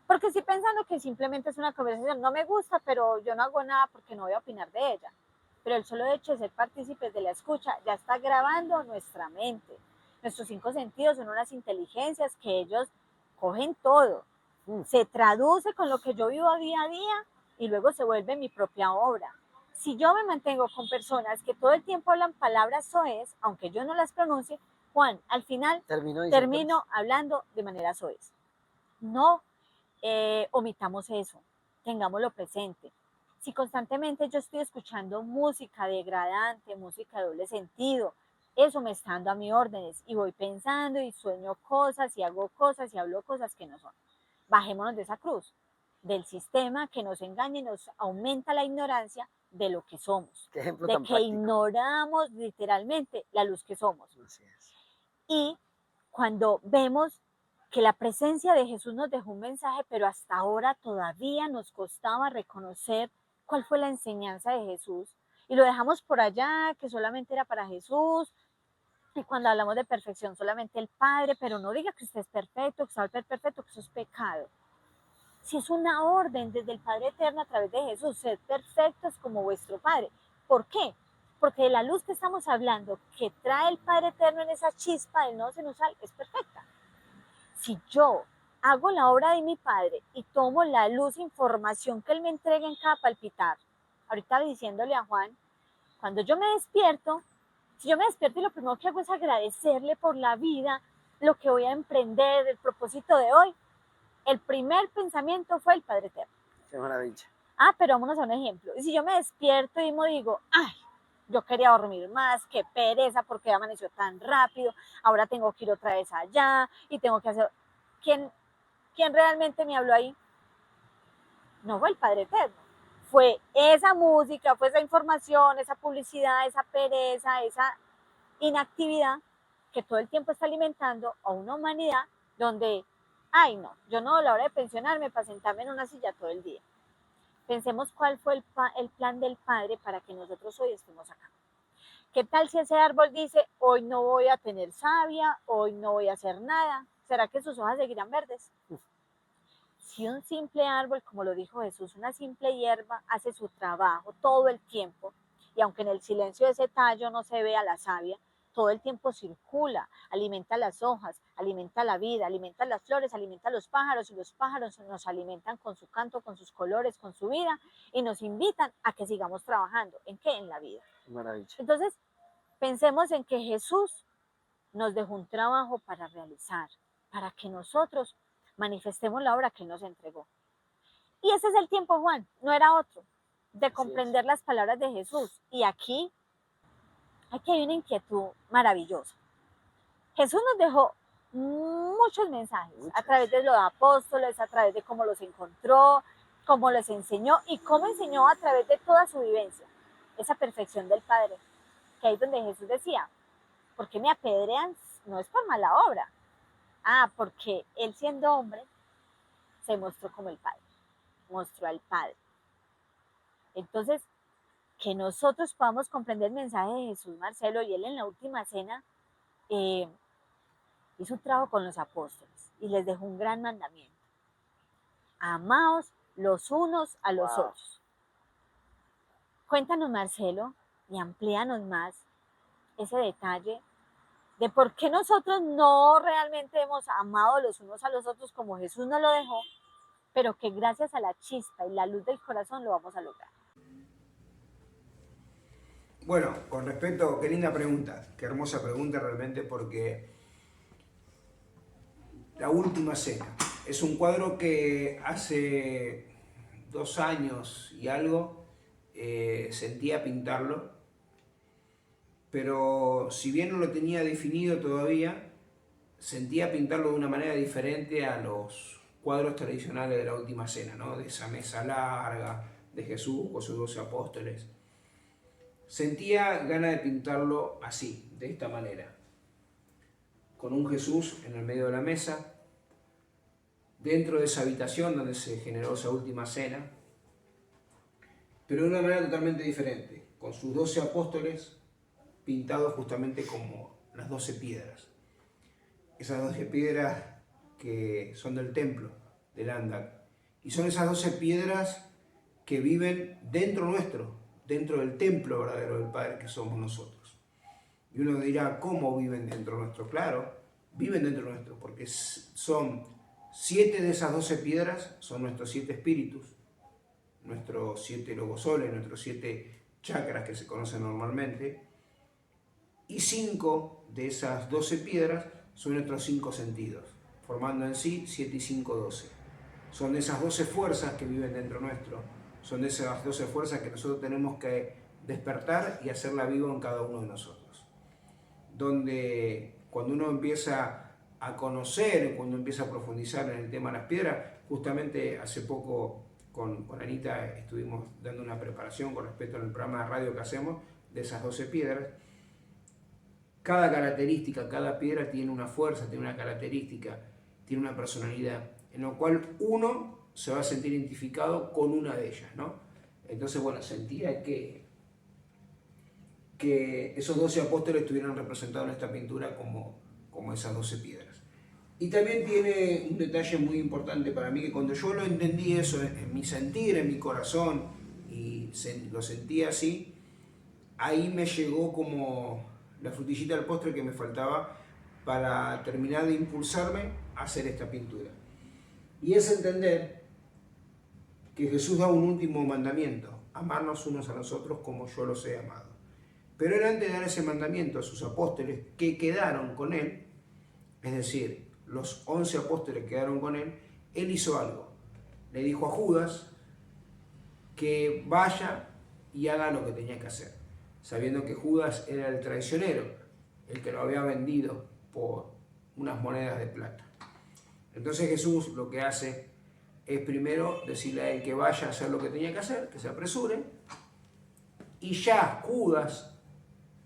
Porque estoy pensando que simplemente es una conversación, no me gusta, pero yo no hago nada porque no voy a opinar de ella. Pero el solo hecho de ser partícipes de la escucha ya está grabando nuestra mente. Nuestros 5 sentidos son unas inteligencias que ellos cogen todo. Se traduce con lo que yo vivo día a día y luego se vuelve mi propia obra. Si yo me mantengo con personas que todo el tiempo hablan palabras soez, aunque yo no las pronuncie, Juan, al final termino hablando de manera soez. No omitamos eso, tengámoslo presente. Si constantemente yo estoy escuchando música degradante, música de doble sentido, eso me está dando a mis órdenes y voy pensando y sueño cosas y hago cosas y hablo cosas que no son. Bajémonos de esa cruz, del sistema que nos engaña y nos aumenta la ignorancia de lo que somos. Qué ejemplo de tan que práctico. Ignoramos literalmente la luz que somos. Así es. Y cuando vemos que la presencia de Jesús nos dejó un mensaje, pero hasta ahora todavía nos costaba reconocer cuál fue la enseñanza de Jesús. Y lo dejamos por allá, que solamente era para Jesús. Y cuando hablamos de perfección, solamente el Padre, pero no diga que usted es perfecto, que sabe perfecto, que eso es pecado. Si es una orden desde el Padre Eterno a través de Jesús, sed perfectos como vuestro Padre. ¿Por qué? Porque la luz que estamos hablando, que trae el Padre Eterno en esa chispa del nodo sinusal, es perfecta. Si yo hago la obra de mi Padre y tomo la luz, información que Él me entrega en cada palpitar, ahorita diciéndole a Juan, cuando yo me despierto, si yo me despierto y lo primero que hago es agradecerle por la vida, lo que voy a emprender, el propósito de hoy, el primer pensamiento fue el Padre Eterno. Qué maravilla. Pero vámonos a un ejemplo. Y si yo me despierto y me digo, ay, yo quería dormir más, qué pereza, porque amaneció tan rápido, ahora tengo que ir otra vez allá y tengo que hacer... ¿Quién realmente me habló ahí? No fue el Padre Eterno. Fue esa música, fue esa información, esa publicidad, esa pereza, esa inactividad que todo el tiempo está alimentando a una humanidad donde, ay no, yo no doy la hora de pensionarme para sentarme en una silla todo el día. Pensemos cuál fue el plan del Padre para que nosotros hoy estemos acá. ¿Qué tal si ese árbol dice, hoy no voy a tener savia, hoy no voy a hacer nada? ¿Será que sus hojas seguirán verdes? Si un simple árbol, como lo dijo Jesús, una simple hierba hace su trabajo todo el tiempo, y aunque en el silencio de ese tallo no se vea la savia, todo el tiempo circula, alimenta las hojas, alimenta la vida, alimenta las flores, alimenta a los pájaros, y los pájaros nos alimentan con su canto, con sus colores, con su vida, y nos invitan a que sigamos trabajando. ¿En qué? En la vida. Maravilla. Entonces, pensemos en que Jesús nos dejó un trabajo para realizar, para que nosotros manifestemos la obra que Él nos entregó. Y ese es el tiempo, Juan, no era otro, de comprender las palabras de Jesús. Y aquí hay una inquietud maravillosa. Jesús nos dejó muchos mensajes a través de los apóstoles, a través de cómo los encontró, cómo les enseñó y cómo enseñó a través de toda su vivencia, esa perfección del Padre, que ahí donde Jesús decía, ¿por qué me apedrean? No es por mala obra. Porque Él siendo hombre se mostró como el Padre, mostró al Padre. Entonces, que nosotros podamos comprender el mensaje de Jesús, Marcelo, y Él en la última cena hizo un trabajo con los apóstoles y les dejó un gran mandamiento. Amaos los unos a los otros. Cuéntanos, Marcelo, y amplíanos más ese detalle de por qué nosotros no realmente hemos amado los unos a los otros como Jesús nos lo dejó, pero que gracias a la chispa y la luz del corazón lo vamos a lograr. Bueno, con respecto, qué linda pregunta, qué hermosa pregunta realmente, porque La Última Cena es un cuadro que hace 2 años y algo sentía pintarlo, pero si bien no lo tenía definido todavía, sentía pintarlo de una manera diferente a los cuadros tradicionales de la Última Cena, ¿no? De esa mesa larga de Jesús con sus 12 apóstoles. Sentía ganas de pintarlo así, de esta manera, con un Jesús en el medio de la mesa, dentro de esa habitación donde se generó esa Última Cena, pero de una manera totalmente diferente, con sus 12 apóstoles pintados justamente como las 12 piedras. Esas 12 piedras que son del templo, del Andak. Y son esas 12 piedras que viven dentro nuestro, dentro del templo verdadero del Padre que somos nosotros. Y uno dirá, ¿cómo viven dentro nuestro? Claro, viven dentro nuestro, porque son 7 de esas 12 piedras, son nuestros 7 espíritus, nuestros 7 logosoles, nuestros 7 chakras que se conocen normalmente, y 5 de esas 12 piedras son nuestros 5 sentidos, formando en sí 7 y 5, 12. Son de esas 12 fuerzas que viven dentro nuestro, son de esas 12 fuerzas que nosotros tenemos que despertar y hacerla viva en cada uno de nosotros. Donde cuando uno empieza a conocer, cuando empieza a profundizar en el tema de las piedras, justamente hace poco con Anita estuvimos dando una preparación con respecto al programa de radio que hacemos de esas 12 piedras. Cada característica, cada piedra tiene una fuerza, tiene una característica, tiene una personalidad, en lo cual uno se va a sentir identificado con una de ellas, ¿no? Entonces, bueno, sentía que esos 12 apóstoles estuvieran representados en esta pintura como esas 12 piedras. Y también tiene un detalle muy importante para mí, que cuando yo lo entendí eso en mi sentir, en mi corazón, y lo sentí así, ahí me llegó como la frutillita del postre que me faltaba para terminar de impulsarme a hacer esta pintura. Y es entender que Jesús da un último mandamiento, amarnos unos a los otros como yo los he amado. Pero él, antes de dar ese mandamiento a sus apóstoles que quedaron con él, es decir, los 11 apóstoles quedaron con él, él hizo algo. Le dijo a Judas que vaya y haga lo que tenía que hacer, sabiendo que Judas era el traicionero, el que lo había vendido por unas monedas de plata. Entonces Jesús lo que hace es primero decirle a él que vaya a hacer lo que tenía que hacer, que se apresure, y ya Judas,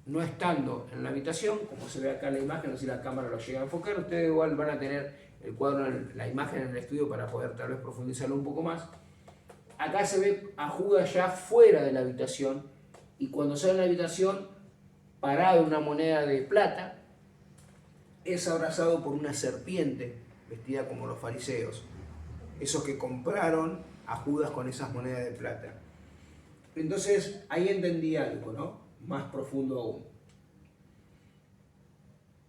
no estando en la habitación, como se ve acá en la imagen, no sé si la cámara lo llega a enfocar, ustedes igual van a tener el cuadro, la imagen en el estudio para poder tal vez profundizarlo un poco más. Acá se ve a Judas ya fuera de la habitación, y cuando sale de la habitación, parado en una moneda de plata, es abrazado por una serpiente vestida como los fariseos, esos que compraron a Judas con esas monedas de plata. Entonces ahí entendí algo, ¿no? Más profundo aún.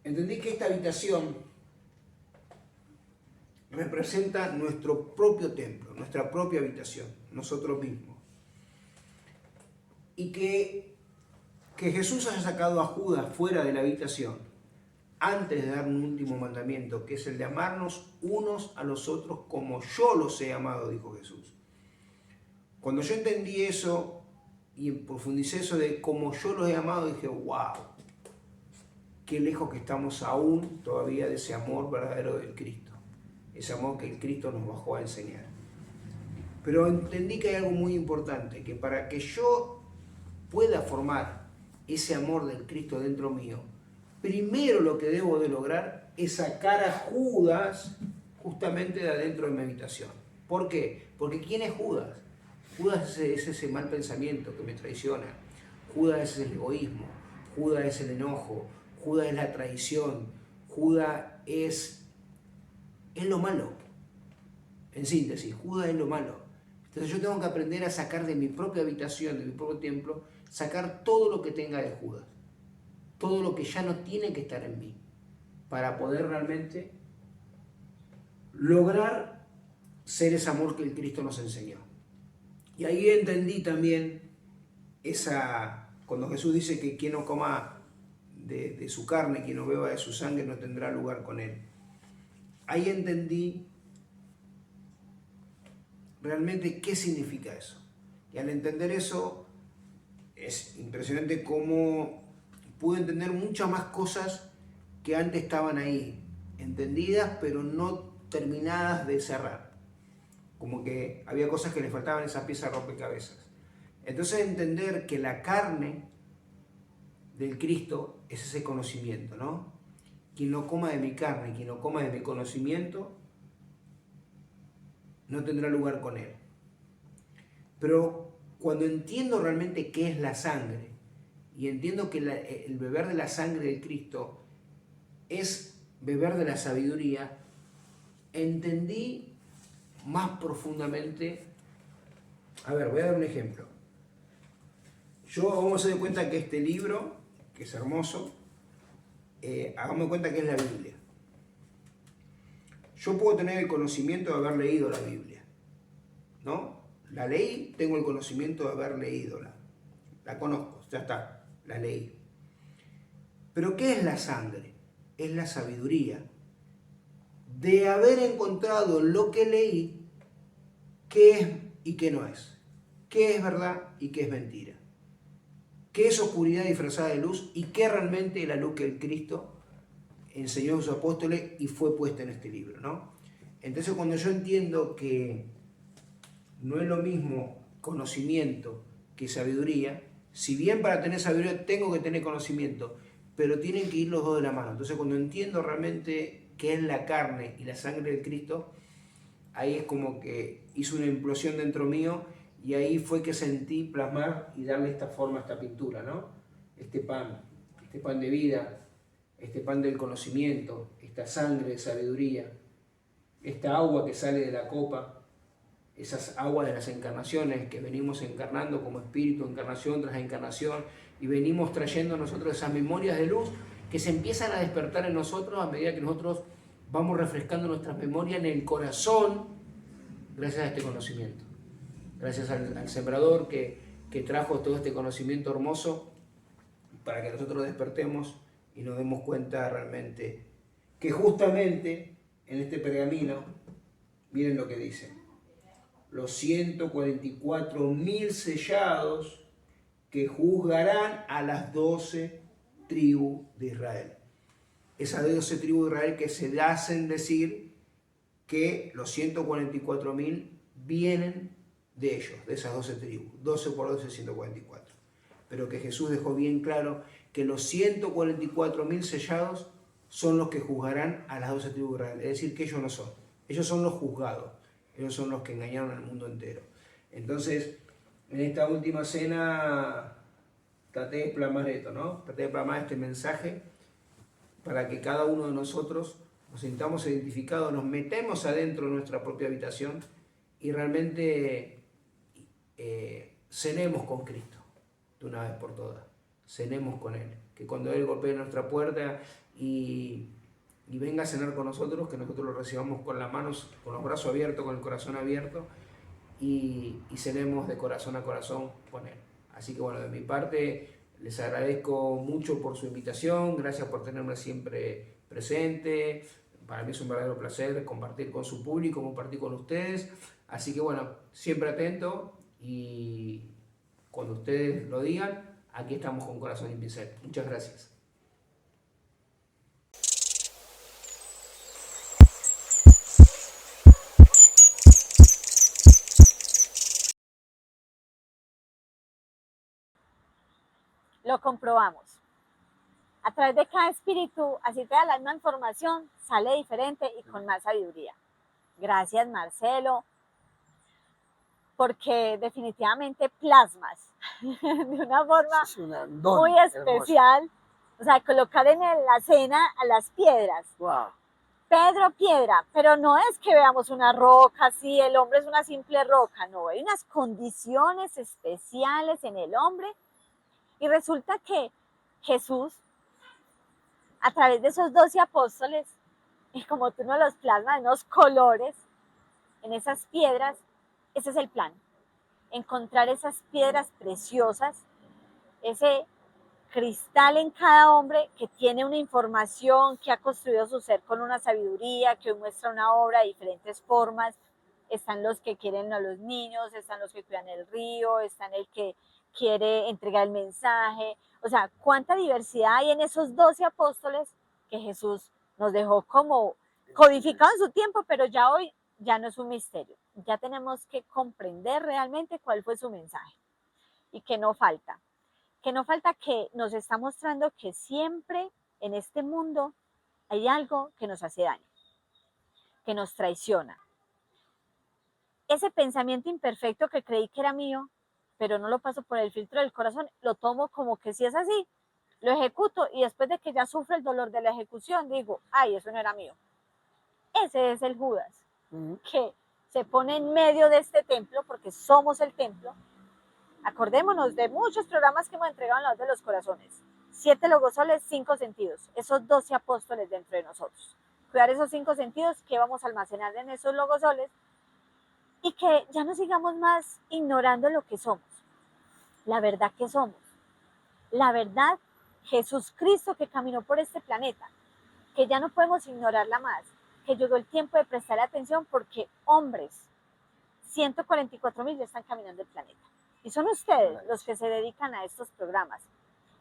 Entendí que esta habitación representa nuestro propio templo, nuestra propia habitación, nosotros mismos. Y que Jesús haya sacado a Judas fuera de la habitación antes de dar un último mandamiento, que es el de amarnos unos a los otros como yo los he amado, dijo Jesús. Cuando yo entendí eso y profundicé eso de como yo los he amado, dije, wow, qué lejos que estamos aún todavía de ese amor verdadero del Cristo, ese amor que el Cristo nos bajó a enseñar. Pero entendí que hay algo muy importante, que para que yo pueda formar ese amor del Cristo dentro mío, primero lo que debo de lograr es sacar a Judas justamente de adentro de mi habitación. ¿Por qué? Porque ¿quién es Judas? Judas es ese mal pensamiento que me traiciona. Judas es el egoísmo. Judas es el enojo. Judas es la traición. Judas es lo malo. En síntesis, Judas es lo malo. Entonces yo tengo que aprender a sacar de mi propia habitación, de mi propio templo, sacar todo lo que tenga de Judas. Todo lo que ya no tiene que estar en mí. Para poder realmente lograr ser ese amor que el Cristo nos enseñó. Y ahí entendí también cuando Jesús dice que quien no coma de su carne, quien no beba de su sangre, no tendrá lugar con él. Ahí entendí realmente qué significa eso. Y al entender eso, es impresionante cómo pude entender muchas más cosas que antes estaban ahí, entendidas, pero no terminadas de cerrar. Como que había cosas que le faltaban a esa pieza rompecabezas. Entonces entender que la carne del Cristo es ese conocimiento, ¿no? Quien no coma de mi carne, quien no coma de mi conocimiento, no tendrá lugar con él. Pero cuando entiendo realmente qué es la sangre, y entiendo que el beber de la sangre de Cristo es beber de la sabiduría, entendí más profundamente. A ver, voy a dar un ejemplo. Vamos a dar cuenta que este libro, que es hermoso, hagamos cuenta que es la Biblia. Yo puedo tener el conocimiento de haber leído la Biblia, ¿no? La leí, tengo el conocimiento de haber leídola. La conozco, ya está, la leí. Pero ¿qué es la sangre? Es la sabiduría de haber encontrado lo que leí, qué es y qué no es, qué es verdad y qué es mentira, qué es oscuridad disfrazada de luz y qué realmente es la luz que el Cristo enseñó a sus apóstoles y fue puesta en este libro, ¿no? Entonces cuando yo entiendo que no es lo mismo conocimiento que sabiduría, si bien para tener sabiduría tengo que tener conocimiento, pero tienen que ir los dos de la mano. Entonces cuando entiendo realmente qué es la carne y la sangre del Cristo, ahí es como que hizo una implosión dentro mío y ahí fue que sentí plasmar y darle esta forma a esta pintura, ¿no? Este pan de vida, este pan del conocimiento, esta sangre de sabiduría, esta agua que sale de la copa, esas aguas de las encarnaciones que venimos encarnando como espíritu, encarnación tras encarnación, y venimos trayendo a nosotros esas memorias de luz que se empiezan a despertar en nosotros a medida que nosotros vamos refrescando nuestras memorias en el corazón, gracias a este conocimiento. Gracias al sembrador que trajo todo este conocimiento hermoso para que nosotros despertemos y nos demos cuenta realmente que justamente en este pergamino, miren lo que dice, los 144.000 sellados que juzgarán a las 12 tribus de Israel. Esas 12 tribus de Israel que se hacen decir que los 144.000 vienen de ellos, de esas 12 tribus. 12 por 12 es 144. Pero que Jesús dejó bien claro que los 144.000 sellados son los que juzgarán a las 12 tribus de Israel. Es decir, que ellos no son. Ellos son los juzgados. Ellos son los que engañaron al mundo entero. Entonces, en esta última cena traté de plasmar esto, ¿no? Traté de plasmar este mensaje para que cada uno de nosotros nos sintamos identificados, nos metemos adentro de nuestra propia habitación y realmente cenemos con Cristo de una vez por todas. Cenemos con Él. Que cuando Él golpee nuestra puerta y venga a cenar con nosotros, que nosotros lo recibamos con las manos, con los brazos abiertos, con el corazón abierto y cenemos de corazón a corazón con Él. Así que bueno, de mi parte, Les agradezco mucho por su invitación, gracias por tenerme siempre presente. Para mí es un verdadero placer compartir con su público, compartir con ustedes. Así que bueno, siempre atento y cuando ustedes lo digan, aquí estamos con Corazón y Pincel. Muchas gracias. Lo comprobamos. A través de cada espíritu, así te da la misma información, sale diferente y con más sabiduría. Gracias, Marcelo, porque definitivamente plasmas de una forma Es un don muy especial. hermoso. O sea, colocar en la cena a las piedras. Wow. Pedro piedra, pero no es que veamos una roca así, el hombre es una simple roca, no, hay unas condiciones especiales en el hombre y resulta que Jesús, a través de esos 12 apóstoles, y como tú nos los plasmas, en unos colores, en esas piedras, ese es el plan, encontrar esas piedras preciosas, ese cristal en cada hombre que tiene una información, que ha construido su ser con una sabiduría, que hoy muestra una obra de diferentes formas. Están los que quieren a los niños, están los que cuidan el río, están el que quiere entregar el mensaje. O sea, cuánta diversidad hay en esos 12 apóstoles que Jesús nos dejó como codificado en su tiempo, pero ya hoy ya no es un misterio. Ya tenemos que comprender realmente cuál fue su mensaje y que no falta. Que no falta que nos está mostrando que siempre en este mundo hay algo que nos hace daño, que nos traiciona. Ese pensamiento imperfecto que creí que era mío, pero no lo paso por el filtro del corazón, lo tomo como que si es así, lo ejecuto y después de que ya sufre el dolor de la ejecución, digo, ay, eso no era mío. Ese es el Judas, que se pone en medio de este templo, porque somos el templo. Acordémonos de muchos programas que hemos entregado en la voz de los corazones. 7 logosoles, 5 sentidos. Esos 12 apóstoles dentro de nosotros. Cuidar esos 5 sentidos que vamos a almacenar en esos logosoles y que ya no sigamos más ignorando lo que somos. La verdad que somos. La verdad, Jesús Cristo que caminó por este planeta. Que ya no podemos ignorarla más. Que llegó el tiempo de prestar atención porque hombres, 144,000 ya están caminando el planeta. Y son ustedes los que se dedican a estos programas,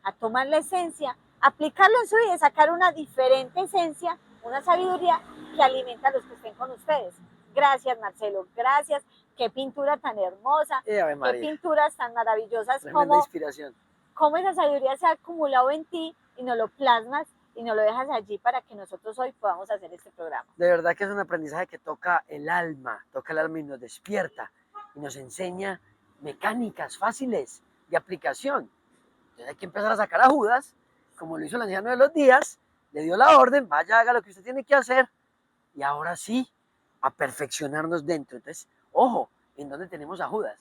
a tomar la esencia, aplicarlo en su vida y sacar una diferente esencia, una sabiduría que alimenta a los que estén con ustedes. Gracias, Marcelo, gracias. Qué pintura tan hermosa, qué pinturas tan maravillosas, como esa sabiduría se ha acumulado en ti y nos lo plasmas y nos lo dejas allí para que nosotros hoy podamos hacer este programa. De verdad que es un aprendizaje que toca el alma y nos despierta y nos enseña mecánicas fáciles de aplicación. Entonces hay que empezar a sacar a Judas, como lo hizo el anciano de los días, le dio la orden, vaya, haga lo que usted tiene que hacer, y ahora sí, a perfeccionarnos dentro. Entonces, ojo, ¿en dónde tenemos a Judas?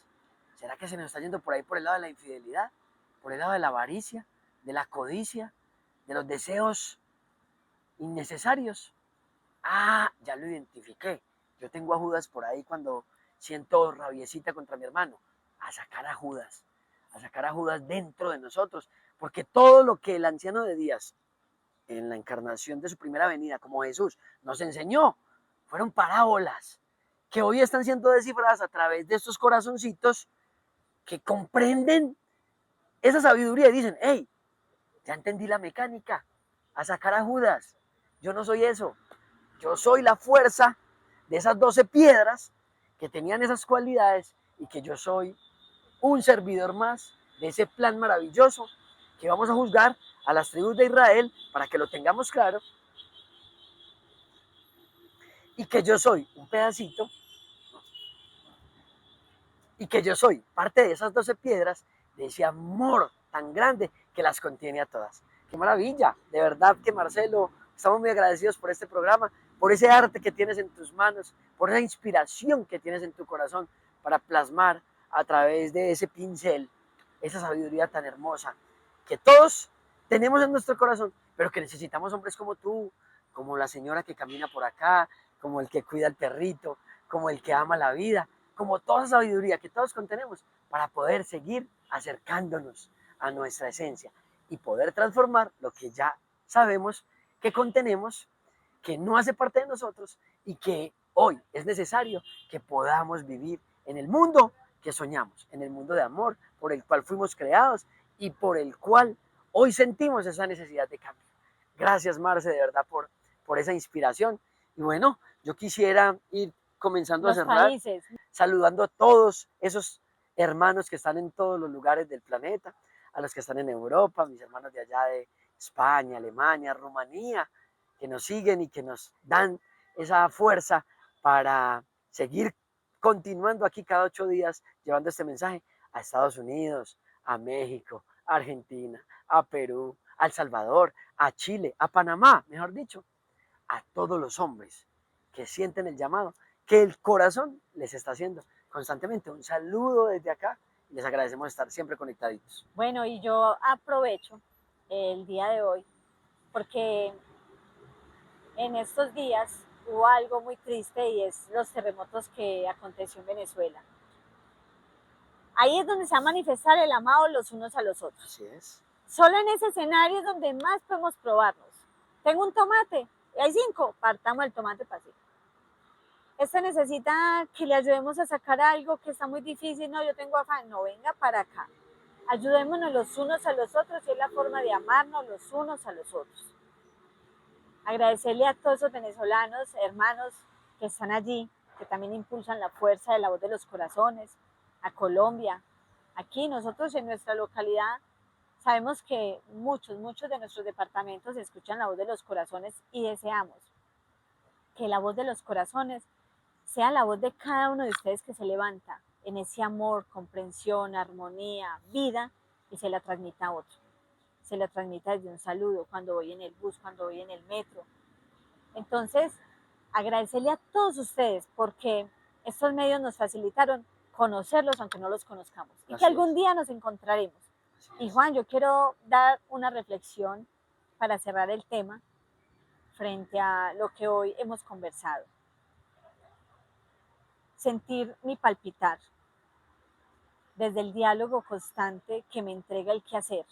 ¿Será que se nos está yendo por ahí por el lado de la infidelidad? ¿Por el lado de la avaricia? ¿De la codicia? ¿De los deseos innecesarios? Ah, ya lo identifiqué. Yo tengo a Judas por ahí cuando siento rabiecita contra mi hermano. A sacar a Judas dentro de nosotros, porque todo lo que el anciano de días, en la encarnación de su primera venida, como Jesús, nos enseñó, fueron parábolas, que hoy están siendo descifradas a través de estos corazoncitos que comprenden esa sabiduría y dicen, hey, ya entendí la mecánica, a sacar a Judas, yo no soy eso, yo soy la fuerza de esas 12 piedras que tenían esas cualidades y que yo soy un servidor más de ese plan maravilloso que vamos a juzgar a las tribus de Israel para que lo tengamos claro y que yo soy un pedacito y que yo soy parte de esas 12 piedras, de ese amor tan grande que las contiene a todas. ¡Qué maravilla! De verdad que Marcelo, estamos muy agradecidos por este programa, por ese arte que tienes en tus manos, por esa inspiración que tienes en tu corazón para plasmar a través de ese pincel esa sabiduría tan hermosa que todos tenemos en nuestro corazón, pero que necesitamos hombres como tú, como la señora que camina por acá, como el que cuida al perrito, como el que ama la vida, como toda esa sabiduría que todos contenemos para poder seguir acercándonos a nuestra esencia y poder transformar lo que ya sabemos que contenemos, que no hace parte de nosotros y que hoy es necesario que podamos vivir en el mundo que soñamos, en el mundo de amor por el cual fuimos creados y por el cual hoy sentimos esa necesidad de cambio. Gracias, Marce, de verdad por esa inspiración. Y bueno, yo quisiera ir comenzando a cerrar, saludando a todos esos hermanos que están en todos los lugares del planeta, a los que están en Europa, mis hermanos de allá de España, Alemania, Rumanía, que nos siguen y que nos dan esa fuerza para seguir continuando aquí cada 8 días llevando este mensaje a Estados Unidos, a México, a Argentina, a Perú, a El Salvador, a Chile, a Panamá, mejor dicho, a todos los hombres que sienten el llamado, que el corazón les está haciendo constantemente. Un saludo desde acá y les agradecemos estar siempre conectaditos. Bueno, y yo aprovecho el día de hoy porque en estos días hubo algo muy triste y es los terremotos que aconteció en Venezuela. Ahí es donde se va a manifestar el amado los unos a los otros. Así es. Solo en ese escenario es donde más podemos probarnos. Tengo un tomate, y hay 5, partamos el tomate para 5. Este necesita que le ayudemos a sacar algo que está muy difícil. No, yo tengo afán. No, venga para acá. Ayudémonos los unos a los otros y es la forma de amarnos los unos a los otros. Agradecerle a todos esos venezolanos, hermanos que están allí, que también impulsan la fuerza de la voz de los corazones, a Colombia. Aquí nosotros en nuestra localidad sabemos que muchos de nuestros departamentos escuchan la voz de los corazones y deseamos que la voz de los corazones sea la voz de cada uno de ustedes que se levanta en ese amor, comprensión, armonía, vida y se la transmita a otro. Se la transmita desde un saludo cuando voy en el bus, cuando voy en el metro. Entonces, agradecerle a todos ustedes porque estos medios nos facilitaron conocerlos aunque no los conozcamos y que algún día nos encontraremos. Y Juan, yo quiero dar una reflexión para cerrar el tema frente a lo que hoy hemos conversado. Sentir mi palpitar desde el diálogo constante que me entrega el quehacer.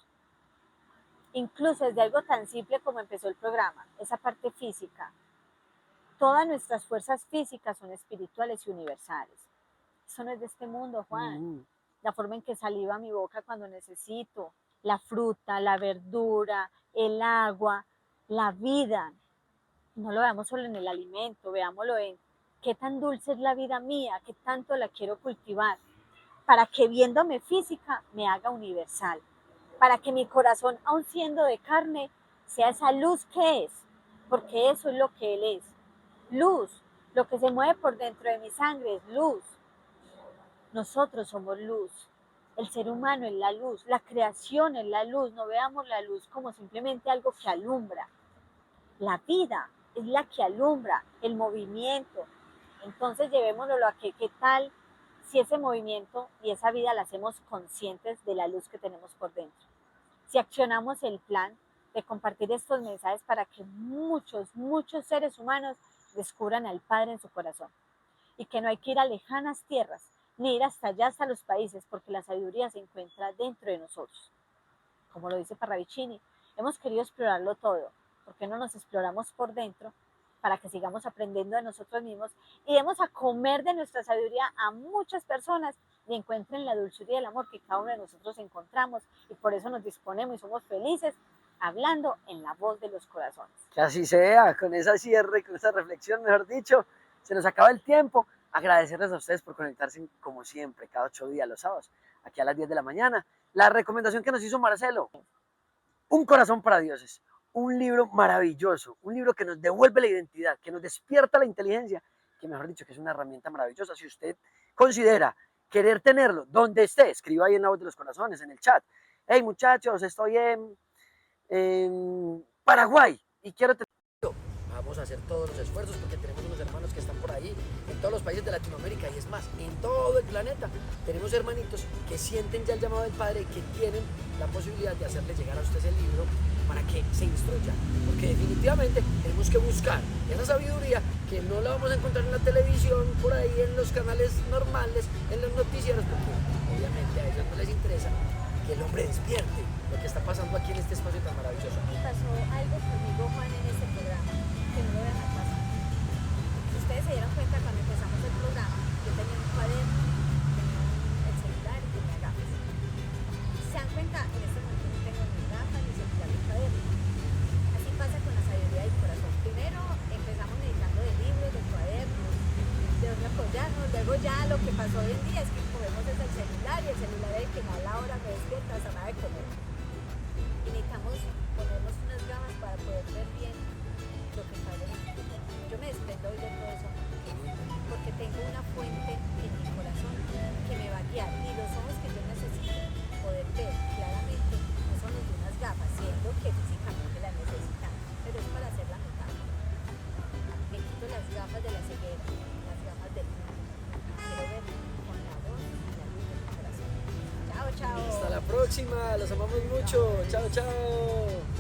Incluso desde algo tan simple como empezó el programa, esa parte física. Todas nuestras fuerzas físicas son espirituales y universales. Eso no es de este mundo, Juan. La forma en que saliva mi boca cuando necesito, la fruta, la verdura, el agua, la vida. No lo veamos solo en el alimento, veámoslo en qué tan dulce es la vida mía, qué tanto la quiero cultivar, para que viéndome física me haga universal, para que mi corazón, aun siendo de carne, sea esa luz que es, porque eso es lo que Él es. Luz, lo que se mueve por dentro de mi sangre es luz. Nosotros somos luz. El ser humano es la luz, la creación es la luz. No veamos la luz como simplemente algo que alumbra. La vida es la que alumbra, el movimiento. Entonces llevémoslo a qué tal si ese movimiento y esa vida la hacemos conscientes de la luz que tenemos por dentro. Si accionamos el plan de compartir estos mensajes para que muchos seres humanos descubran al Padre en su corazón. Y que no hay que ir a lejanas tierras, ni ir hasta allá, hasta los países, porque la sabiduría se encuentra dentro de nosotros. Como lo dice Parravicini, hemos querido explorarlo todo. ¿Por qué no nos exploramos por dentro para que sigamos aprendiendo de nosotros mismos y demos a comer de nuestra sabiduría a muchas personas y encuentren la dulzura y el amor que cada uno de nosotros encontramos? Y por eso nos disponemos y somos felices hablando en la voz de los corazones. Que así sea, con esa cierre, con esa reflexión, mejor dicho, se nos acaba el tiempo. Agradecerles a ustedes por conectarse como siempre, cada 8 días los sábados, aquí a las 10 de la mañana. La recomendación que nos hizo Marcelo, Un corazón para dioses, un libro maravilloso, un libro que nos devuelve la identidad, que nos despierta la inteligencia, que mejor dicho que es una herramienta maravillosa. Si usted considera querer tenerlo, donde esté, escriba ahí en La Voz de los Corazones, en el chat. Hey muchachos, estoy en Paraguay y quiero tener... Vamos a hacer todos los esfuerzos porque tenemos unos hermanos que están por ahí, en todos los países de Latinoamérica y es más, en todo el planeta. Tenemos hermanitos que sienten ya el llamado del Padre, que tienen la posibilidad de hacerle llegar a ustedes el libro para que se instruya, porque definitivamente tenemos que buscar esa sabiduría que no la vamos a encontrar en la televisión, por ahí en los canales normales, en los noticieros, porque obviamente a ellos no les interesa que el hombre despierte lo que está pasando aquí en este espacio tan maravilloso. Y pasó algo conmigo, Juan, en este programa, que no lo dejan pasar. Ustedes se dieron cuenta cuando empezamos el programa, yo tenía un cuaderno, tenía el celular y tenía gafas. ¿Se dan cuenta? En este momento no tengo ni gafas, ni celular, ni cuaderno. Así pasa con la sabiduría del corazón. Primero empezamos meditando de libros, de cuadernos, de dónde apoyarnos. Luego ya lo que pasó hoy en día es que cogemos el celular y el celular es el que me da la hora, me despierta, hasta nada de comer. Y necesitamos ponernos unas gafas para poder ver bien lo que está en el mundo. Yo me desprendo hoy de todo eso porque tengo una fuente en mi corazón que me va a guiar, y los ojos que yo necesito poder ver claramente no son los de unas gafas, siendo que físicamente las necesitamos, pero es para hacer la metáfora. Me quito las gafas de la ceguera, las gafas del mundo. Quiero ver con la voz y la luz de mi corazón. Chao, chao. Hasta la próxima, los amamos mucho. Chao, chao.